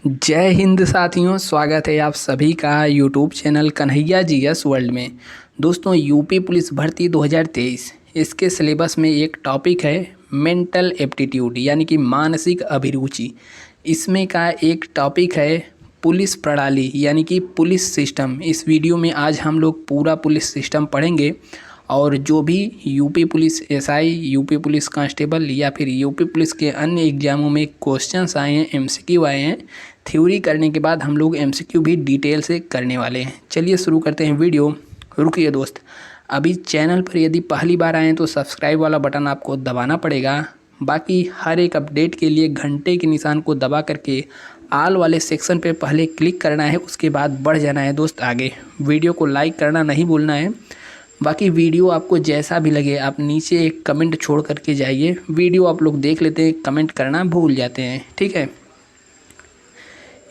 जय हिंद साथियों, स्वागत है आप सभी का YouTube channel Kanhaiya GS world में। दोस्तों, यूपी पुलिस भर्ती 2023 इसके सिलेबस में एक टॉपिक है मेंटल एप्टीट्यूड यानी कि मानसिक अभिरुचि। इसमें का एक टॉपिक है पुलिस प्रणाली यानी कि पुलिस सिस्टम। इस वीडियो में आज हम लोग पूरा पुलिस सिस्टम पढ़ेंगे और जो भी UP police SI, UP police constable या फिर यूपी पुलिस के अन्य एग्जामों में क्वेश्चंस आए हैं, एमसीक्यू आए हैं, थ्योरी करने के बाद हम लोग एमसीक्यू भी डिटेल से करने वाले हैं। चलिए शुरू करते हैं वीडियो। रुकिए दोस्त, अभी चैनल पर यदि पहली बार आएँ तो सब्सक्राइब वाला बटन आपको दबाना पड़ेगा। बाकी हर एक अपडेट के लिए घंटे के निशान को दबा करके आल वाले सेक्शन पे पहले क्लिक करना है, उसके बाद बढ़ जाना है दोस्त आगे। वीडियो को लाइक करना नहीं भूलना है। बाकी वीडियो आपको जैसा भी लगे आप नीचे एक कमेंट छोड़ करके जाइए। वीडियो आप लोग देख लेते हैं, कमेंट करना भूल जाते हैं, ठीक है।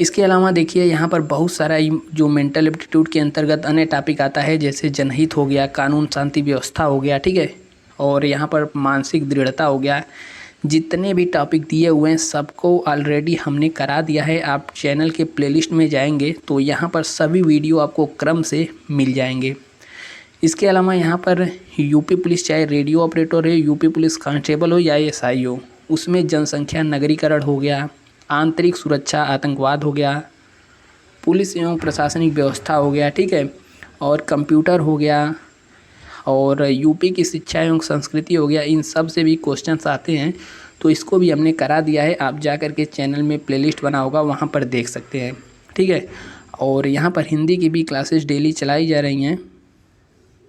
इसके अलावा देखिए यहाँ पर बहुत सारा जो मेंटल एप्टीट्यूड के अंतर्गत अन्य टॉपिक आता है, जैसे जनहित हो गया, कानून शांति व्यवस्था हो गया, ठीक है, और यहाँ पर मानसिक दृढ़ता हो गया। जितने भी टॉपिक दिए हुए हैं सबको ऑलरेडी हमने करा दिया है। आप चैनल के प्लेलिस्ट में जाएंगे तो यहाँ पर सभी वीडियो आपको क्रम से मिल जाएंगे। इसके अलावा यहाँ पर यूपी पुलिस चाहे रेडियो ऑपरेटर हो, यूपी पुलिस कांस्टेबल हो या एसआई हो, उसमें जनसंख्या नगरीकरण हो गया, आंतरिक सुरक्षा आतंकवाद हो गया, पुलिस एवं प्रशासनिक व्यवस्था हो गया, ठीक है, और कंप्यूटर हो गया, और यूपी की शिक्षा एवं संस्कृति हो गया। इन सब से भी क्वेश्चंस आते हैं, तो इसको भी हमने करा दिया है। आप जा कर के चैनल में प्लेलिस्ट बना होगा, वहाँ पर देख सकते हैं, ठीक है। और यहाँ पर हिंदी की भी क्लासेस डेली चलाई जा रही हैं,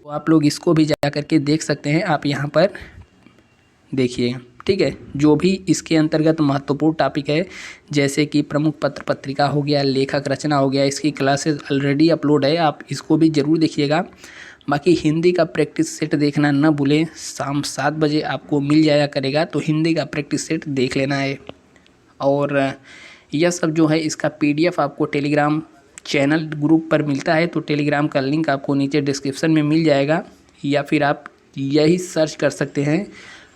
तो आप लोग इसको भी जा कर के देख सकते हैं। आप यहाँ पर देखिए, ठीक है। जो भी इसके अंतर्गत महत्वपूर्ण टॉपिक है, जैसे कि प्रमुख पत्र पत्रिका हो गया, लेखक रचना हो गया, इसकी क्लासेस ऑलरेडी अपलोड है, आप इसको भी ज़रूर देखिएगा। बाकी हिंदी का प्रैक्टिस सेट देखना न भूलें, शाम 7 बजे आपको मिल जाया करेगा, तो हिंदी का प्रैक्टिस सेट देख लेना है। और यह सब जो है इसका PDF आपको टेलीग्राम चैनल ग्रुप पर मिलता है, तो टेलीग्राम का लिंक आपको नीचे डिस्क्रिप्शन में मिल जाएगा, या फिर आप यही सर्च कर सकते हैं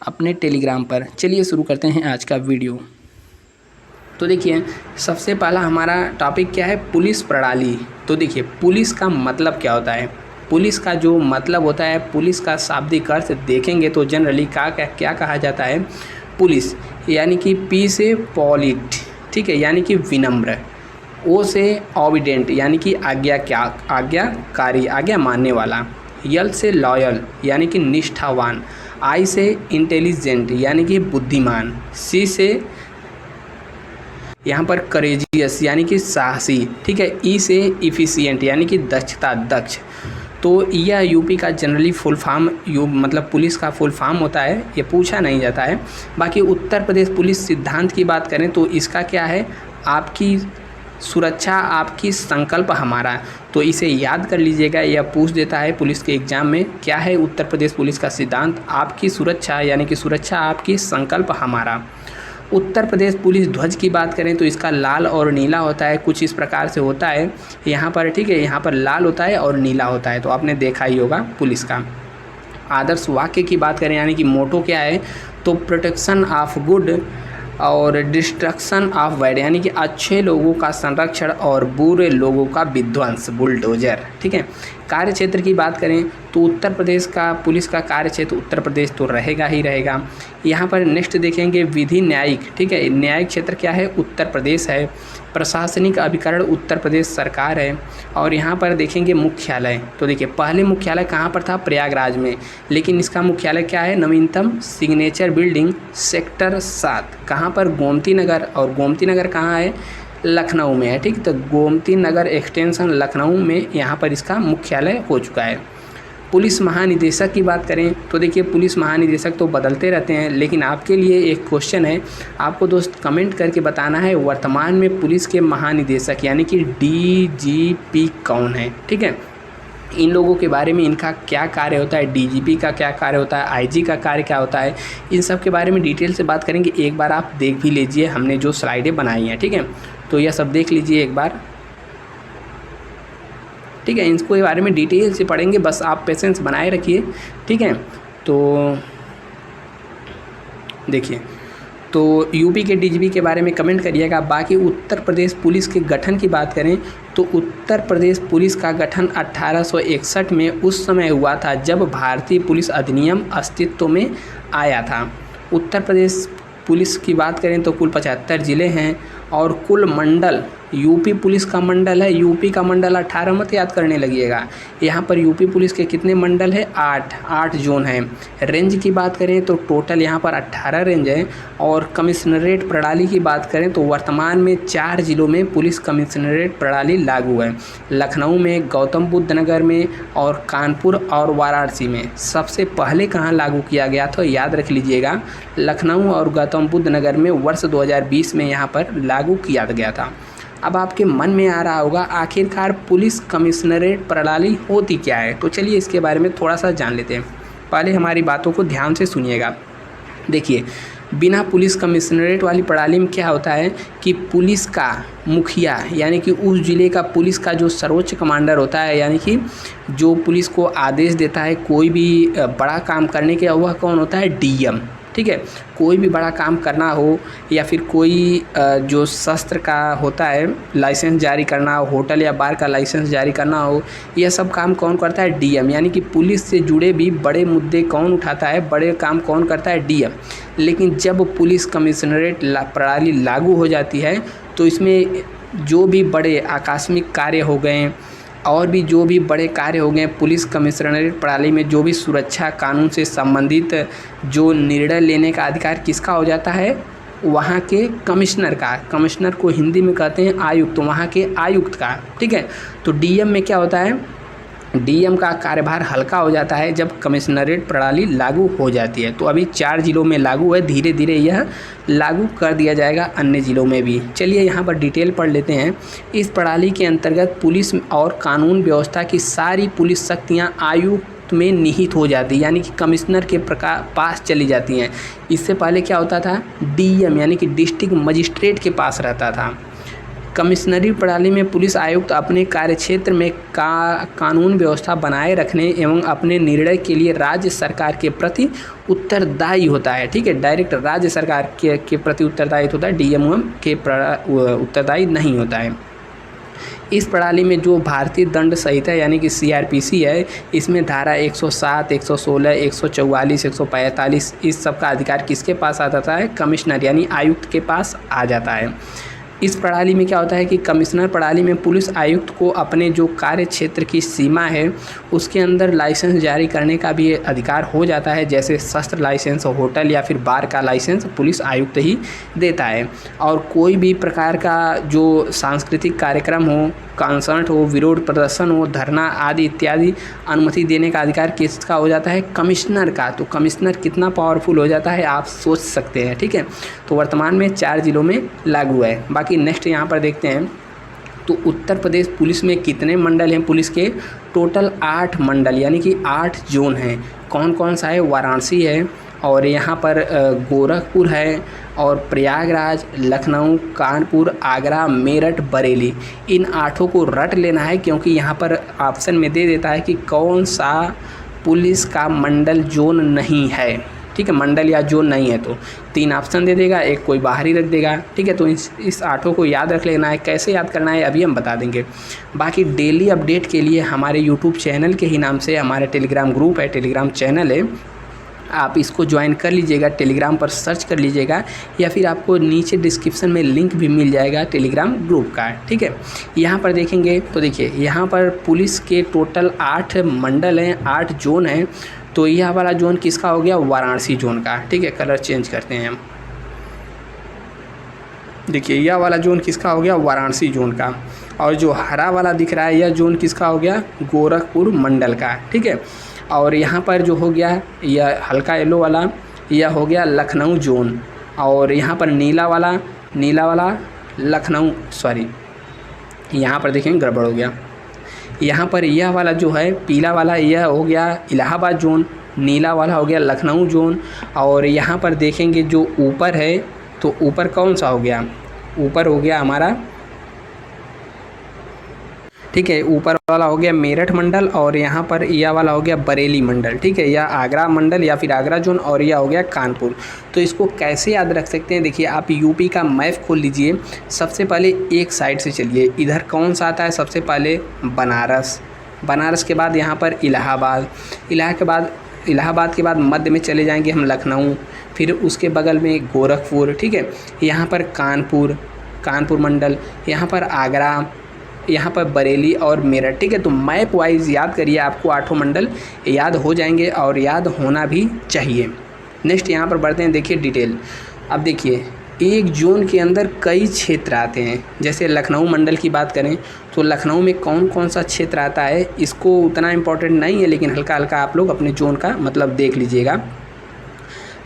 अपने टेलीग्राम पर। चलिए शुरू करते हैं आज का वीडियो। तो देखिए, सबसे पहला हमारा टॉपिक क्या है, पुलिस प्रणाली। तो देखिए, पुलिस का मतलब क्या होता है। पुलिस का जो मतलब होता है, पुलिस का शाब्दिक अर्थ देखेंगे तो जनरली क्या कहा जाता है। पुलिस यानी कि पी से पॉलिट, ठीक है, यानी कि विनम्र, ओ से ऑबिडेंट यानी कि आज्ञाकारी, आज्ञा मानने वाला, यल से लॉयल यानी कि निष्ठावान, आई से इंटेलिजेंट यानी कि बुद्धिमान, सी से यहाँ पर करेजियस यानी कि साहसी, ठीक है, ई से इफिशिएंट यानी कि दक्षता, दक्ष। तो यह यूपी का जनरली फुल फॉर्म मतलब पुलिस का फुल फॉर्म होता है, ये पूछा नहीं जाता है। बाकी उत्तर प्रदेश पुलिस सिद्धांत की बात करें तो इसका क्या है, आपकी सुरक्षा आपकी संकल्प हमारा, तो इसे याद कर लीजिएगा। यह पूछ देता है पुलिस के एग्जाम में, क्या है उत्तर प्रदेश पुलिस का सिद्धांत, आपकी सुरक्षा यानी कि सुरक्षा आपकी संकल्प हमारा। उत्तर प्रदेश पुलिस ध्वज की बात करें तो इसका लाल और नीला होता है, कुछ इस प्रकार से होता है यहाँ पर, ठीक है, यहाँ पर लाल होता है और नीला होता है, तो आपने देखा ही होगा पुलिस का। आदर्श वाक्य की बात करें यानी कि मोटो क्या है, तो प्रोटेक्शन ऑफ गुड और डिस्ट्रक्शन ऑफ बैड यानी कि अच्छे लोगों का संरक्षण और बुरे लोगों का विध्वंस, बुलडोजर, ठीक है। कार्य क्षेत्र की बात करें तो उत्तर प्रदेश का पुलिस का कार्य क्षेत्र उत्तर प्रदेश तो रहेगा ही रहेगा। यहाँ पर नेक्स्ट देखेंगे विधि न्यायिक, ठीक है, न्यायिक क्षेत्र क्या है, उत्तर प्रदेश है। प्रशासनिक अभिकरण उत्तर प्रदेश सरकार है। और यहाँ पर देखेंगे मुख्यालय, तो देखिए पहले मुख्यालय कहाँ पर था, प्रयागराज में, लेकिन इसका मुख्यालय क्या है, नवीनतम सिग्नेचर बिल्डिंग सेक्टर 7, कहाँ पर, गोमती नगर, और गोमती नगर कहाँ है, लखनऊ में है, ठीक। तो गोमती नगर एक्सटेंशन लखनऊ में यहाँ पर इसका मुख्यालय हो चुका है। पुलिस महानिदेशक की बात करें तो देखिए पुलिस महानिदेशक तो बदलते रहते हैं, लेकिन आपके लिए एक क्वेश्चन है, आपको दोस्त कमेंट करके बताना है वर्तमान में पुलिस के महानिदेशक यानी कि DGP कौन है, ठीक है। इन लोगों के बारे में इनका क्या कार्य होता है, DGP का क्या कार्य होता है, IG का कार्य क्या होता है, इन सब के बारे में डिटेल से बात करेंगे। एक बार आप देख भी लीजिए, हमने जो स्लाइडें बनाई हैं, ठीक है, तो यह सब देख लीजिए एक बार, ठीक है। इनको के बारे में डिटेल से पढ़ेंगे, बस आप पेशेंस बनाए रखिए, ठीक है। तो देखिए तो यूपी के डीजीपी के बारे में कमेंट करिएगा। बाकी उत्तर प्रदेश पुलिस के गठन की बात करें तो उत्तर प्रदेश पुलिस का गठन 1861 में उस समय हुआ था जब भारतीय पुलिस अधिनियम अस्तित्व में आया था। उत्तर प्रदेश पुलिस की बात करें तो कुल 75 ज़िले हैं और कुल मंडल यूपी पुलिस का मंडल है, यूपी का मंडल 18 मत याद करने लगिएगा। यहाँ पर यूपी पुलिस के कितने मंडल है? 8 जोन हैं। रेंज की बात करें तो टोटल यहाँ पर 18 रेंज है। और कमिश्नरेट प्रणाली की बात करें तो वर्तमान में 4 ज़िलों में पुलिस कमिश्नरेट प्रणाली लागू है। लखनऊ में, गौतम बुद्ध नगर में और कानपुर और वाराणसी में। सबसे पहले कहाँ लागू किया गया था याद रख लीजिएगा, लखनऊ और गौतम बुद्ध नगर में वर्ष 2020 में यहाँ पर लागू किया गया था। अब आपके मन में आ रहा होगा आखिरकार पुलिस कमिश्नरेट प्रणाली होती क्या है, तो चलिए इसके बारे में थोड़ा सा जान लेते हैं। पहले हमारी बातों को ध्यान से सुनिएगा। देखिए, बिना पुलिस कमिश्नरेट वाली प्रणाली में क्या होता है कि पुलिस का मुखिया यानी कि उस ज़िले का पुलिस का जो सर्वोच्च कमांडर होता है, यानी कि जो पुलिस को आदेश देता है कोई भी बड़ा काम करने के, वह कौन होता है? डीएम। ठीक है, कोई भी बड़ा काम करना हो या फिर कोई जो शस्त्र का होता है लाइसेंस जारी करना हो, होटल या बार का लाइसेंस जारी करना हो, यह सब काम कौन करता है? डीएम। यानी कि पुलिस से जुड़े भी बड़े मुद्दे कौन उठाता है, बड़े काम कौन करता है? डीएम। लेकिन जब पुलिस कमिश्नरेट प्रणाली लागू हो जाती है तो इसमें जो भी बड़े आकस्मिक कार्य हो गए और भी जो भी बड़े कार्य हो गए, पुलिस कमिश्नरेट प्रणाली में जो भी सुरक्षा कानून से संबंधित जो निर्णय लेने का अधिकार किसका हो जाता है? वहाँ के कमिश्नर का। कमिश्नर को हिंदी में कहते हैं आयुक्त, वहाँ के आयुक्त का। ठीक है, तो डीएम में क्या होता है? डीएम का कार्यभार हल्का हो जाता है जब कमिश्नरेट प्रणाली लागू हो जाती है। तो अभी 4 ज़िलों में लागू है, धीरे धीरे यह लागू कर दिया जाएगा अन्य ज़िलों में भी। चलिए यहाँ पर डिटेल पढ़ लेते हैं। इस प्रणाली के अंतर्गत पुलिस और कानून व्यवस्था की सारी पुलिस शक्तियाँ आयुक्त में निहित हो जाती है, यानी कि कमिश्नर के पास चली जाती हैं। इससे पहले क्या होता था? डीएम यानी कि डिस्ट्रिक्ट मजिस्ट्रेट के पास रहता था। कमिश्नरी प्रणाली में पुलिस आयुक्त अपने कार्यक्षेत्र में कानून व्यवस्था बनाए रखने एवं अपने निर्णय के लिए राज्य सरकार के प्रति उत्तरदायी होता है। ठीक है, डायरेक्ट राज्य सरकार के प्रति उत्तरदायी होता है, डीएम के उत्तरदायी नहीं होता है। इस प्रणाली में जो भारतीय दंड संहिता यानी कि सीआरपीसी है, इसमें धारा 107, 116, 144, 145 इस सब का अधिकार किसके पास आ जाता है? कमिश्नर यानी आयुक्त के पास आ जाता है। इस प्रणाली में क्या होता है कि कमिश्नर प्रणाली में पुलिस आयुक्त को अपने जो कार्य क्षेत्र की सीमा है उसके अंदर लाइसेंस जारी करने का भी अधिकार हो जाता है। जैसे शस्त्र लाइसेंस, होटल या फिर बार का लाइसेंस पुलिस आयुक्त ही देता है। और कोई भी प्रकार का जो सांस्कृतिक कार्यक्रम हो, कॉन्सर्ट हो, विरोध प्रदर्शन हो, धरना आदि इत्यादि अनुमति देने का अधिकार किसका हो जाता है? कमिश्नर का। तो कमिश्नर कितना पावरफुल हो जाता है आप सोच सकते हैं। ठीक है, तो वर्तमान में 4 ज़िलों में लागू है। बाकी नेक्स्ट यहाँ पर देखते हैं तो उत्तर प्रदेश पुलिस में कितने मंडल हैं? पुलिस के टोटल 8 मंडल यानी कि 8 जोन हैं। कौन कौन सा है? वाराणसी है और यहाँ पर गोरखपुर है और प्रयागराज, लखनऊ, कानपुर, आगरा, मेरठ, बरेली। इन 8 को रट लेना है क्योंकि यहाँ पर ऑप्शन में दे देता है कि कौन सा पुलिस का मंडल जोन नहीं है। ठीक है, मंडल या जोन नहीं है तो 3 ऑप्शन दे देगा, एक कोई बाहरी रख देगा। ठीक है, तो इस 8 को याद रख लेना है। कैसे याद करना है अभी हम बता देंगे। बाकी डेली अपडेट के लिए हमारे यूट्यूब चैनल के ही नाम से हमारा टेलीग्राम ग्रुप है, टेलीग्राम चैनल है, आप इसको ज्वाइन कर लीजिएगा। टेलीग्राम पर सर्च कर लीजिएगा या फिर आपको नीचे डिस्क्रिप्शन में लिंक भी मिल जाएगा टेलीग्राम ग्रुप का। ठीक है, यहाँ पर देखेंगे तो देखिए यहाँ पर पुलिस के टोटल 8 मंडल हैं, 8 जोन हैं। तो यह वाला जोन किसका हो गया? वाराणसी जोन का। ठीक है, कलर चेंज करते हैं हम। देखिए यह वाला जोन किसका हो गया? वाराणसी जोन का। और जो हरा वाला दिख रहा है यह जोन किसका हो गया? गोरखपुर मंडल का। ठीक है, और यहाँ पर जो हो गया यह हल्का येलो वाला यह हो गया लखनऊ जोन। और यहाँ पर नीला वाला लखनऊ, सॉरी यहाँ पर देखें गड़बड़ हो गया। यहाँ पर यह वाला जो है पीला वाला यह हो गया इलाहाबाद जोन, नीला वाला हो गया लखनऊ जोन। और यहाँ पर देखेंगे जो ऊपर है तो ऊपर कौन सा हो गया? ऊपर हो गया हमारा ठीक है। ऊपर वाला हो गया मेरठ मंडल और यहाँ पर यह वाला हो गया बरेली मंडल, ठीक है, या आगरा मंडल या फिर आगरा जोन, और यह हो गया कानपुर। तो इसको कैसे याद रख सकते हैं, देखिए आप यूपी का मैप खोल लीजिए। सबसे पहले एक साइड से चलिए, इधर कौन सा आता है, सबसे पहले बनारस, बनारस के बाद यहाँ पर इलाहाबाद, इलाहाबाद के बाद मध्य में चले जाएंगे हम लखनऊ, फिर उसके बगल में गोरखपुर, ठीक है, यहाँ पर कानपुर मंडल, यहाँ पर आगरा, यहाँ पर बरेली और मेरठ, ठीक है। तो मैप वाइज याद करिए, आपको 8 मंडल याद हो जाएंगे और याद होना भी चाहिए। नेक्स्ट यहाँ पर बढ़ते हैं, देखिए डिटेल। अब देखिए एक जोन के अंदर कई क्षेत्र आते हैं। जैसे लखनऊ मंडल की बात करें तो लखनऊ में कौन कौन सा क्षेत्र आता है, इसको उतना इम्पोर्टेंट नहीं है, लेकिन हल्का हल्का आप लोग अपने जोन का मतलब देख लीजिएगा।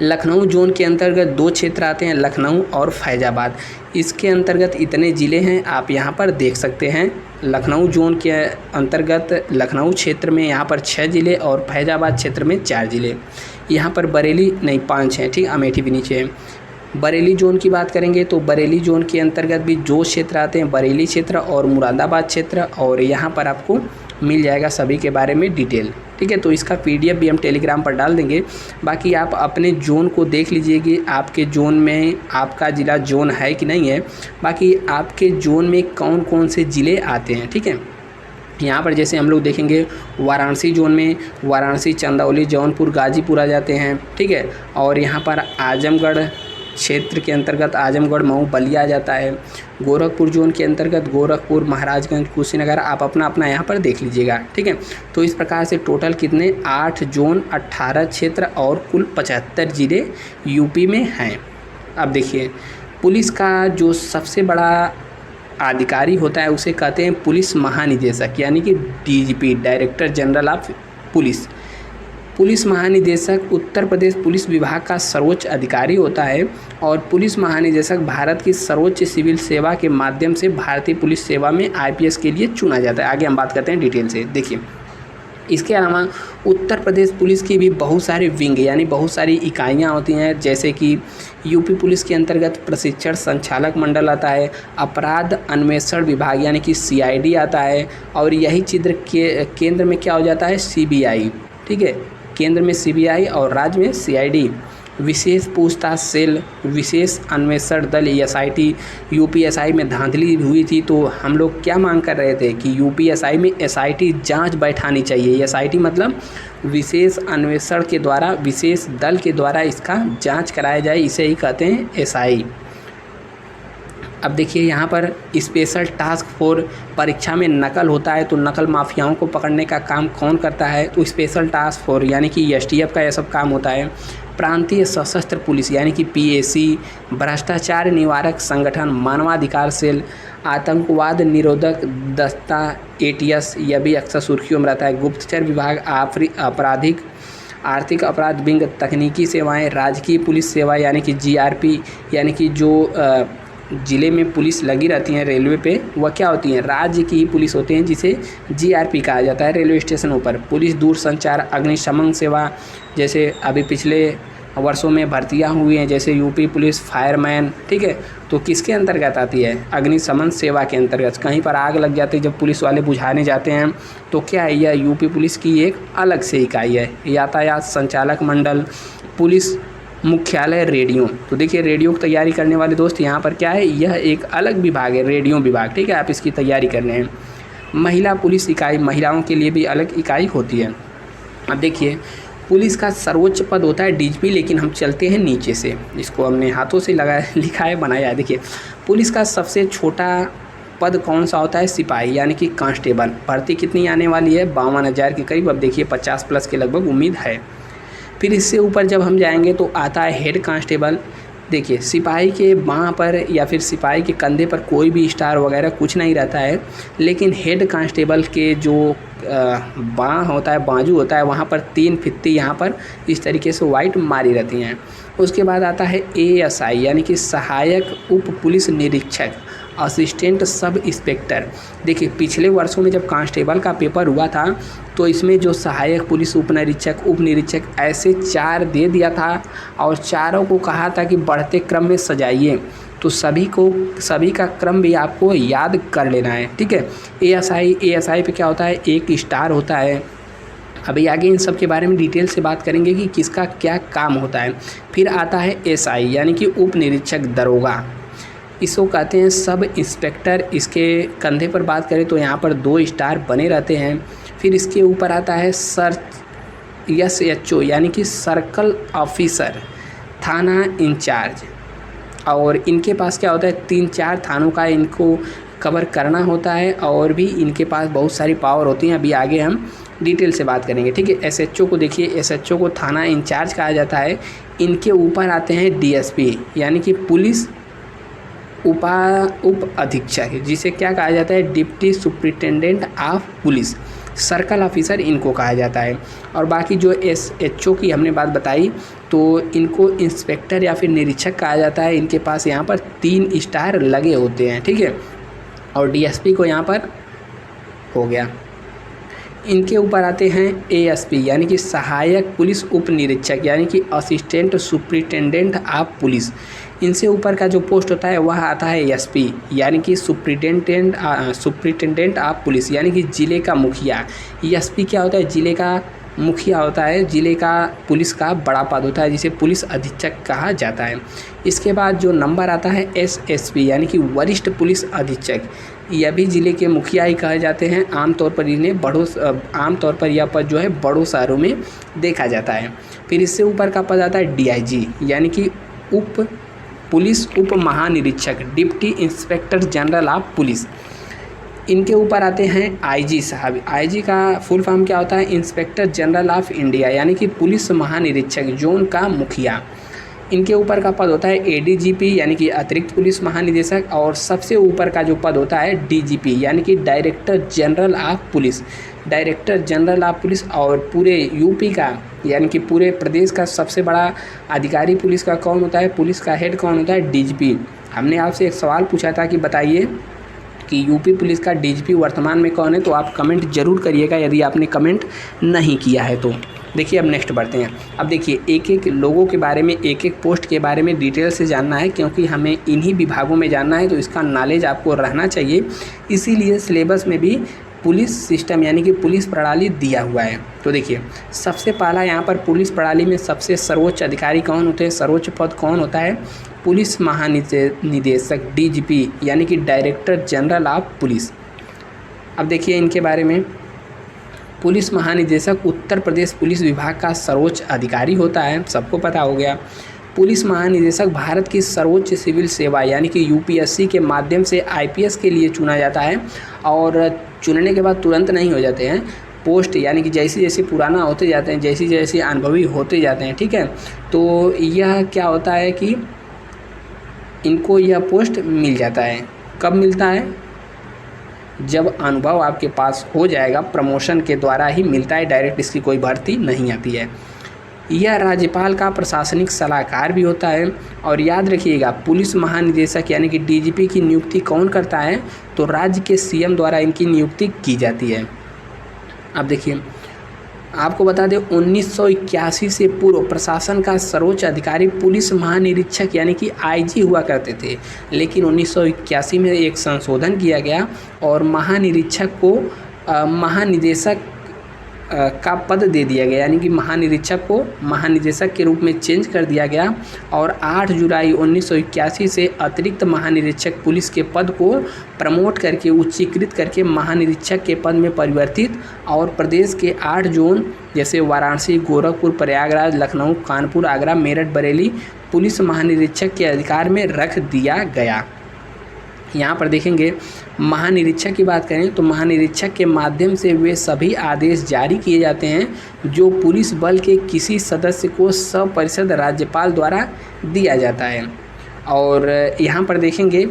लखनऊ जोन के अंतर्गत 2 क्षेत्र आते हैं, लखनऊ और फैज़ाबाद। इसके अंतर्गत इतने ज़िले हैं, आप यहाँ पर देख सकते हैं। लखनऊ जोन के अंतर्गत लखनऊ क्षेत्र में यहाँ पर 6 ज़िले और फैज़ाबाद क्षेत्र में 4 ज़िले। यहाँ पर बरेली नहीं 5 हैं, ठीक, अमेठी भी नीचे है। बरेली जोन की बात करेंगे तो बरेली जोन के अंतर्गत भी 2 क्षेत्र आते हैं, बरेली क्षेत्र और मुरादाबाद क्षेत्र, और यहाँ पर आपको मिल जाएगा सभी के बारे में डिटेल, ठीक है। तो इसका PDF भी हम टेलीग्राम पर डाल देंगे। बाकी आप अपने जोन को देख लीजिए कि आपके जोन में आपका ज़िला जोन है कि नहीं है, बाकी आपके जोन में कौन कौन से ज़िले आते हैं, ठीक है। यहाँ पर जैसे हम लोग देखेंगे वाराणसी जोन में वाराणसी, चंदौली, जौनपुर, गाजीपुर आ जाते हैं, ठीक है। और यहाँ पर आजमगढ़ क्षेत्र के अंतर्गत आजमगढ़, मऊ, बलिया आ जाता है। गोरखपुर जोन के अंतर्गत गोरखपुर, महाराजगंज, कुशीनगर, आप अपना अपना यहाँ पर देख लीजिएगा, ठीक है। तो इस प्रकार से टोटल कितने 8 जोन, 18 क्षेत्र और कुल 75 ज़िले यूपी में हैं। अब देखिए पुलिस का जो सबसे बड़ा अधिकारी होता है उसे कहते हैं पुलिस महानिदेशक, यानी कि DGP, director general of police. Police महानिदेशक उत्तर प्रदेश पुलिस विभाग का सर्वोच्च अधिकारी होता है और पुलिस महानिदेशक भारत की सर्वोच्च सिविल सेवा के माध्यम से भारतीय पुलिस सेवा में IPS के लिए चुना जाता है। आगे हम बात करते हैं डिटेल से। देखिए इसके अलावा उत्तर प्रदेश पुलिस की भी बहुत सारे विंग यानी बहुत सारी इकाइयाँ होती हैं, जैसे कि यूपी पुलिस के अंतर्गत प्रशिक्षण संचालक मंडल आता है, अपराध अन्वेषण विभाग यानी कि CID आता है, और यही चित्र के केंद्र में क्या हो जाता है CBI, ठीक है, केंद्र में CBI और राज्य में CID, विशेष पूछताछ सेल, विशेष अन्वेषण दल SIT। UPSI में धांधली हुई थी तो हम लोग क्या मांग कर रहे थे कि UPSI में SIT जांच बैठानी चाहिए। SIT मतलब विशेष अन्वेषण के द्वारा, विशेष दल के द्वारा इसका जांच कराया जाए, इसे ही कहते हैं SI। अब देखिए यहाँ पर स्पेशल टास्क फोर्स परीक्षा में नकल होता है, तो नकल माफियाओं को पकड़ने का काम कौन करता है, तो स्पेशल टास्क फोर्स यानी कि STF का यह सब काम होता है। प्रांतीय सशस्त्र पुलिस यानी कि PAC, भ्रष्टाचार निवारक संगठन, मानवाधिकार सेल, आतंकवाद निरोधक दस्ता ATS, यह भी अक्सर सुर्खियों में रहता है। गुप्तचर विभाग, आपराधिक आर्थिक अपराध विंग, तकनीकी सेवाएं, राजकीय पुलिस सेवा यानी कि GRP, यानी कि जो ज़िले में पुलिस लगी रहती हैं रेलवे पे, वह क्या होती हैं, राज्य की पुलिस होते हैं, जिसे GRP कहा जाता है। रेलवे स्टेशनों पर पुलिस दूरसंचार, अग्निशमन सेवा, जैसे अभी पिछले वर्षों में भर्तियां हुई हैं, जैसे यूपी पुलिस फायरमैन, ठीक है, तो किसके अंतर्गत आती है, अग्निशमन सेवा के अंतर्गत। कहीं पर आग लग जाती है जब पुलिस वाले बुझाने जाते हैं तो क्या है, यह यूपी पुलिस की एक अलग से इकाई है। यातायात संचालक मंडल, पुलिस मुख्यालय रेडियो, तो देखिए रेडियो की तैयारी करने वाले दोस्त यहाँ पर क्या है, यह एक अलग विभाग है, रेडियो विभाग, ठीक है, आप इसकी तैयारी कर रहे हैं। महिला पुलिस इकाई, महिलाओं के लिए भी अलग इकाई होती है। अब देखिए पुलिस का सर्वोच्च पद होता है DGP, लेकिन हम चलते हैं नीचे से, इसको हमने हाथों से लिखा है, बनाया है। देखिए पुलिस का सबसे छोटा पद कौन सा होता है, सिपाही यानी कि कांस्टेबल। भर्ती कितनी आने वाली है, 52,000 के करीब, अब देखिए 50+ के लगभग उम्मीद है। फिर इससे ऊपर जब हम जाएंगे तो आता है हेड कांस्टेबल। देखिए सिपाही के बाँह पर या फिर सिपाही के कंधे पर कोई भी स्टार वगैरह कुछ नहीं रहता है, लेकिन हेड कांस्टेबल के जो बाँह होता है, बाजू होता है, वहाँ पर 3 फित्ती यहाँ पर इस तरीके से वाइट मारी रहती हैं। उसके बाद आता है ASI यानी कि सहायक उप पुलिस निरीक्षक, असिस्टेंट सब इंस्पेक्टर। देखिए पिछले वर्षों में जब कांस्टेबल का पेपर हुआ था तो इसमें जो सहायक पुलिस उप निरीक्षक ऐसे 4 दे दिया था और चारों को कहा था कि बढ़ते क्रम में सजाइए। तो सभी का क्रम भी आपको याद कर लेना है, ठीक है। एएसआई पे क्या होता है, 1 स्टार होता है। अभी आगे इन सब के बारे में डिटेल से बात करेंगे कि किसका क्या काम होता है। फिर आता है एसआई यानी कि उप निरीक्षक दरोगा, इसको कहते हैं सब इंस्पेक्टर। इसके कंधे पर बात करें तो यहाँ पर 2 स्टार बने रहते हैं। फिर इसके ऊपर आता है SHO यानी कि सर्कल ऑफिसर, थाना इंचार्ज। और इनके पास क्या होता है, 3-4 थानों का इनको कवर करना होता है और भी इनके पास बहुत सारी पावर होती हैं। अभी आगे हम डिटेल से बात करेंगे, ठीक है। SHO को देखिए, SHO को थाना इंचार्ज कहा जाता है। इनके ऊपर आते हैं DSP यानी कि पुलिस उप अधीक्षक, जिसे क्या कहा जाता है, deputy superintendent of police. Circle officer इनको कहा जाता है। और बाकी जो SHO की हमने बात बताई तो इनको इंस्पेक्टर या फिर निरीक्षक कहा जाता है। इनके पास यहाँ पर 3 स्टार लगे होते हैं, ठीक है। और DSP को यहाँ पर हो गया। इनके ऊपर आते हैं ASP यानी कि सहायक पुलिस उप निरीक्षक यानी कि असिस्टेंट सुपरिटेंडेंट ऑफ पुलिस। इनसे ऊपर का जो पोस्ट होता है वह आता है SP यानी कि सुपरिटेंडेंट ऑफ पुलिस यानी कि ज़िले का मुखिया। SP क्या होता है, ज़िले का मुखिया होता है, ज़िले का पुलिस का बड़ा पद होता है, जिसे पुलिस अधीक्षक कहा जाता है। इसके बाद जो नंबर आता है SSP यानी कि वरिष्ठ पुलिस अधीक्षक, यह भी ज़िले के मुखिया ही कहे जाते हैं। आमतौर पर यह पद जो है बड़ों शहरों में देखा जाता है। फिर इससे ऊपर का पद आता है DIG यानी कि पुलिस उप महानिरीक्षक, deputy inspector general of police. इनके ऊपर आते हैं IG साहब। IG का फुल फॉर्म क्या होता है, इंस्पेक्टर जनरल ऑफ इंडिया यानी कि पुलिस महानिरीक्षक, जोन का मुखिया। इनके ऊपर का पद होता है ADGP यानी कि अतिरिक्त पुलिस महानिदेशक। और सबसे ऊपर का जो पद होता है DGP यानी कि director general of police. Director general of police. और पूरे UP का यानी कि पूरे प्रदेश का सबसे बड़ा अधिकारी पुलिस का कौन होता है, पुलिस का हेड कौन होता है, DGP। हमने आपसे एक सवाल पूछा था कि बताइए कि UP पुलिस का DGP वर्तमान में कौन है, तो आप कमेंट जरूर करिएगा यदि आपने कमेंट नहीं किया है तो। देखिए अब नेक्स्ट बढ़ते हैं। अब देखिए एक एक लोगों के बारे में, एक एक पोस्ट के बारे में डिटेल से जानना है, क्योंकि हमें इन्हीं विभागों में जानना है, तो इसका नॉलेज आपको रहना चाहिए। इसीलिए सिलेबस में भी पुलिस सिस्टम यानी कि पुलिस प्रणाली दिया हुआ है। तो देखिए सबसे पहला यहाँ पर पुलिस प्रणाली में सबसे सर्वोच्च अधिकारी कौन होते हैं, सर्वोच्च पद कौन होता है, पुलिस महानिदेशक DGP यानी कि डायरेक्टर जनरल ऑफ पुलिस। अब देखिए इनके बारे में, पुलिस महानिदेशक उत्तर प्रदेश पुलिस विभाग का सर्वोच्च अधिकारी होता है, सबको पता हो गया। पुलिस महानिदेशक भारत की सर्वोच्च सिविल सेवा यानी कि UPSC के माध्यम से IPS के लिए चुना जाता है। और चुनने के बाद तुरंत नहीं हो जाते हैं पोस्ट, यानी कि जैसे जैसे पुराना होते जाते हैं, जैसे जैसे अनुभवी होते जाते हैं, ठीक है। तो यह क्या होता है कि इनको यह पोस्ट मिल जाता है। कब मिलता है, जब अनुभव आपके पास हो जाएगा, प्रमोशन के द्वारा ही मिलता है, डायरेक्ट इसकी कोई भर्ती नहीं आती है। यह राज्यपाल का प्रशासनिक सलाहकार भी होता है। और याद रखिएगा पुलिस महानिदेशक यानी कि DGP की नियुक्ति कौन करता है, तो राज्य के CM द्वारा इनकी नियुक्ति की जाती है। अब देखिए आपको बता दें 1981 से पूर्व प्रशासन का सर्वोच्च अधिकारी पुलिस महानिरीक्षक यानी कि IG हुआ करते थे, लेकिन 1981 में एक संशोधन किया गया और महानिरीक्षक को महानिदेशक का पद दे दिया गया, यानी कि महानिरीक्षक को महानिदेशक के रूप में चेंज कर दिया गया। और 8 जुलाई 1981 से अतिरिक्त महानिरीक्षक पुलिस के पद को प्रमोट करके उच्चीकृत करके महानिरीक्षक के पद में परिवर्तित और प्रदेश के 8 जोन जैसे वाराणसी, गोरखपुर, प्रयागराज, लखनऊ, कानपुर, आगरा, मेरठ, बरेली पुलिस महानिरीक्षक के अधिकार में रख दिया गया। यहाँ पर देखेंगे महानिरीक्षक की बात करें तो महानिरीक्षक के माध्यम से वे सभी आदेश जारी किए जाते हैं जो पुलिस बल के किसी सदस्य को सपरिषद राज्यपाल द्वारा दिया जाता है। और यहाँ पर देखेंगे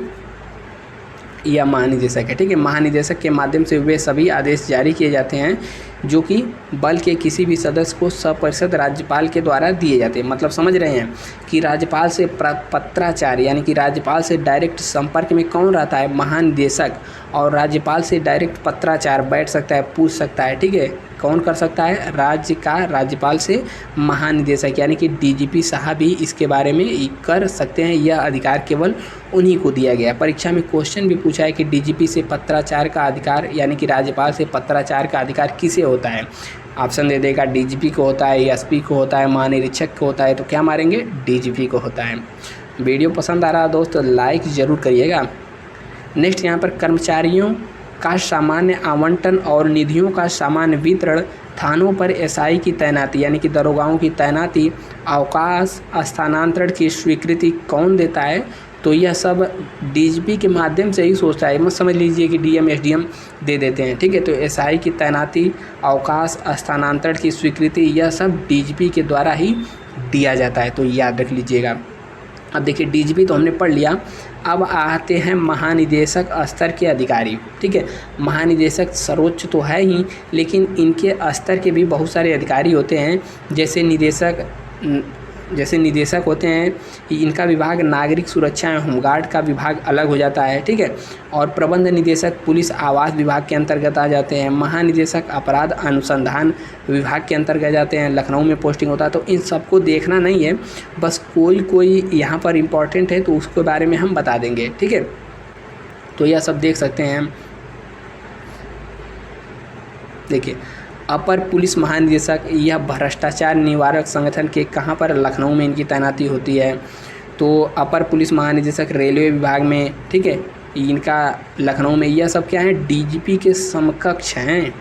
यह महानिदेशक है, ठीक है। महानिदेशक के माध्यम से वे सभी आदेश जारी किए जाते हैं जो कि बल के किसी भी सदस्य को सपरिषद राज्यपाल के द्वारा दिए जाते हैं। मतलब समझ रहे हैं कि राज्यपाल से पत्राचार यानी कि राज्यपाल से डायरेक्ट संपर्क में कौन रहता है, महानिदेशक, और राज्यपाल से डायरेक्ट पत्राचार बैठ सकता है, पूछ सकता है। ठीक है, कौन कर सकता है, राज्यपाल से महानिदेशक यानी कि डीजीपी साहब ही इसके बारे में कर सकते हैं। यह अधिकार केवल उन्हीं को दिया गया है। परीक्षा में क्वेश्चन भी पूछा है कि डीजीपी से पत्राचार का अधिकार यानी कि राज्यपाल से पत्राचार का अधिकार किसे होता है। ऑप्शन दे देगा, डीजीपी को होता है, एसपी को होता है, महानिरीक्षक को होता है। तो क्या मारेंगे, डीजीपी को होता है। वीडियो पसंद आ रहा दोस्त लाइक ज़रूर करिएगा। नेक्स्ट यहाँ पर कर्मचारियों का सामान्य आवंटन और निधियों का सामान्य वितरण, थानों पर एसआई की तैनाती यानी कि दरोगाओं की तैनाती, अवकाश स्थानांतरण की स्वीकृति कौन देता है। तो यह सब डीजीपी के माध्यम से ही सोचता है। मत समझ लीजिए कि डीएम एसडीएम दे देते हैं। ठीक है, तो एसआई की तैनाती, अवकाश स्थानांतरण की स्वीकृति, यह सब डीजीपी के द्वारा ही दिया जाता है। तो याद रख लीजिएगा। अब देखिए डीजीपी तो हमने पढ़ लिया, अब आते हैं महानिदेशक स्तर के अधिकारी। ठीक है, महानिदेशक सर्वोच्च तो है ही, लेकिन इनके स्तर के भी बहुत सारे अधिकारी होते हैं। जैसे निदेशक होते हैं, इनका विभाग नागरिक सुरक्षा एवं होमगार्ड का विभाग अलग हो जाता है। ठीक है, और प्रबंध निदेशक पुलिस आवास विभाग के अंतर्गत आ जाते हैं। महानिदेशक अपराध अनुसंधान विभाग के अंतर्गत जाते हैं, लखनऊ में पोस्टिंग होता है। तो इन सबको देखना नहीं है, बस कोई यहाँ पर इम्पोर्टेंट है तो उसके बारे में हम बता देंगे। ठीक है, तो यह सब देख सकते हैं। देखिए अपर पुलिस महानिदेशक, यह भ्रष्टाचार निवारक संगठन के कहाँ पर, लखनऊ में इनकी तैनाती होती है। तो अपर पुलिस महानिदेशक रेलवे विभाग में, ठीक है, इनका लखनऊ में। यह सब क्या है, डीजीपी के समकक्ष हैं।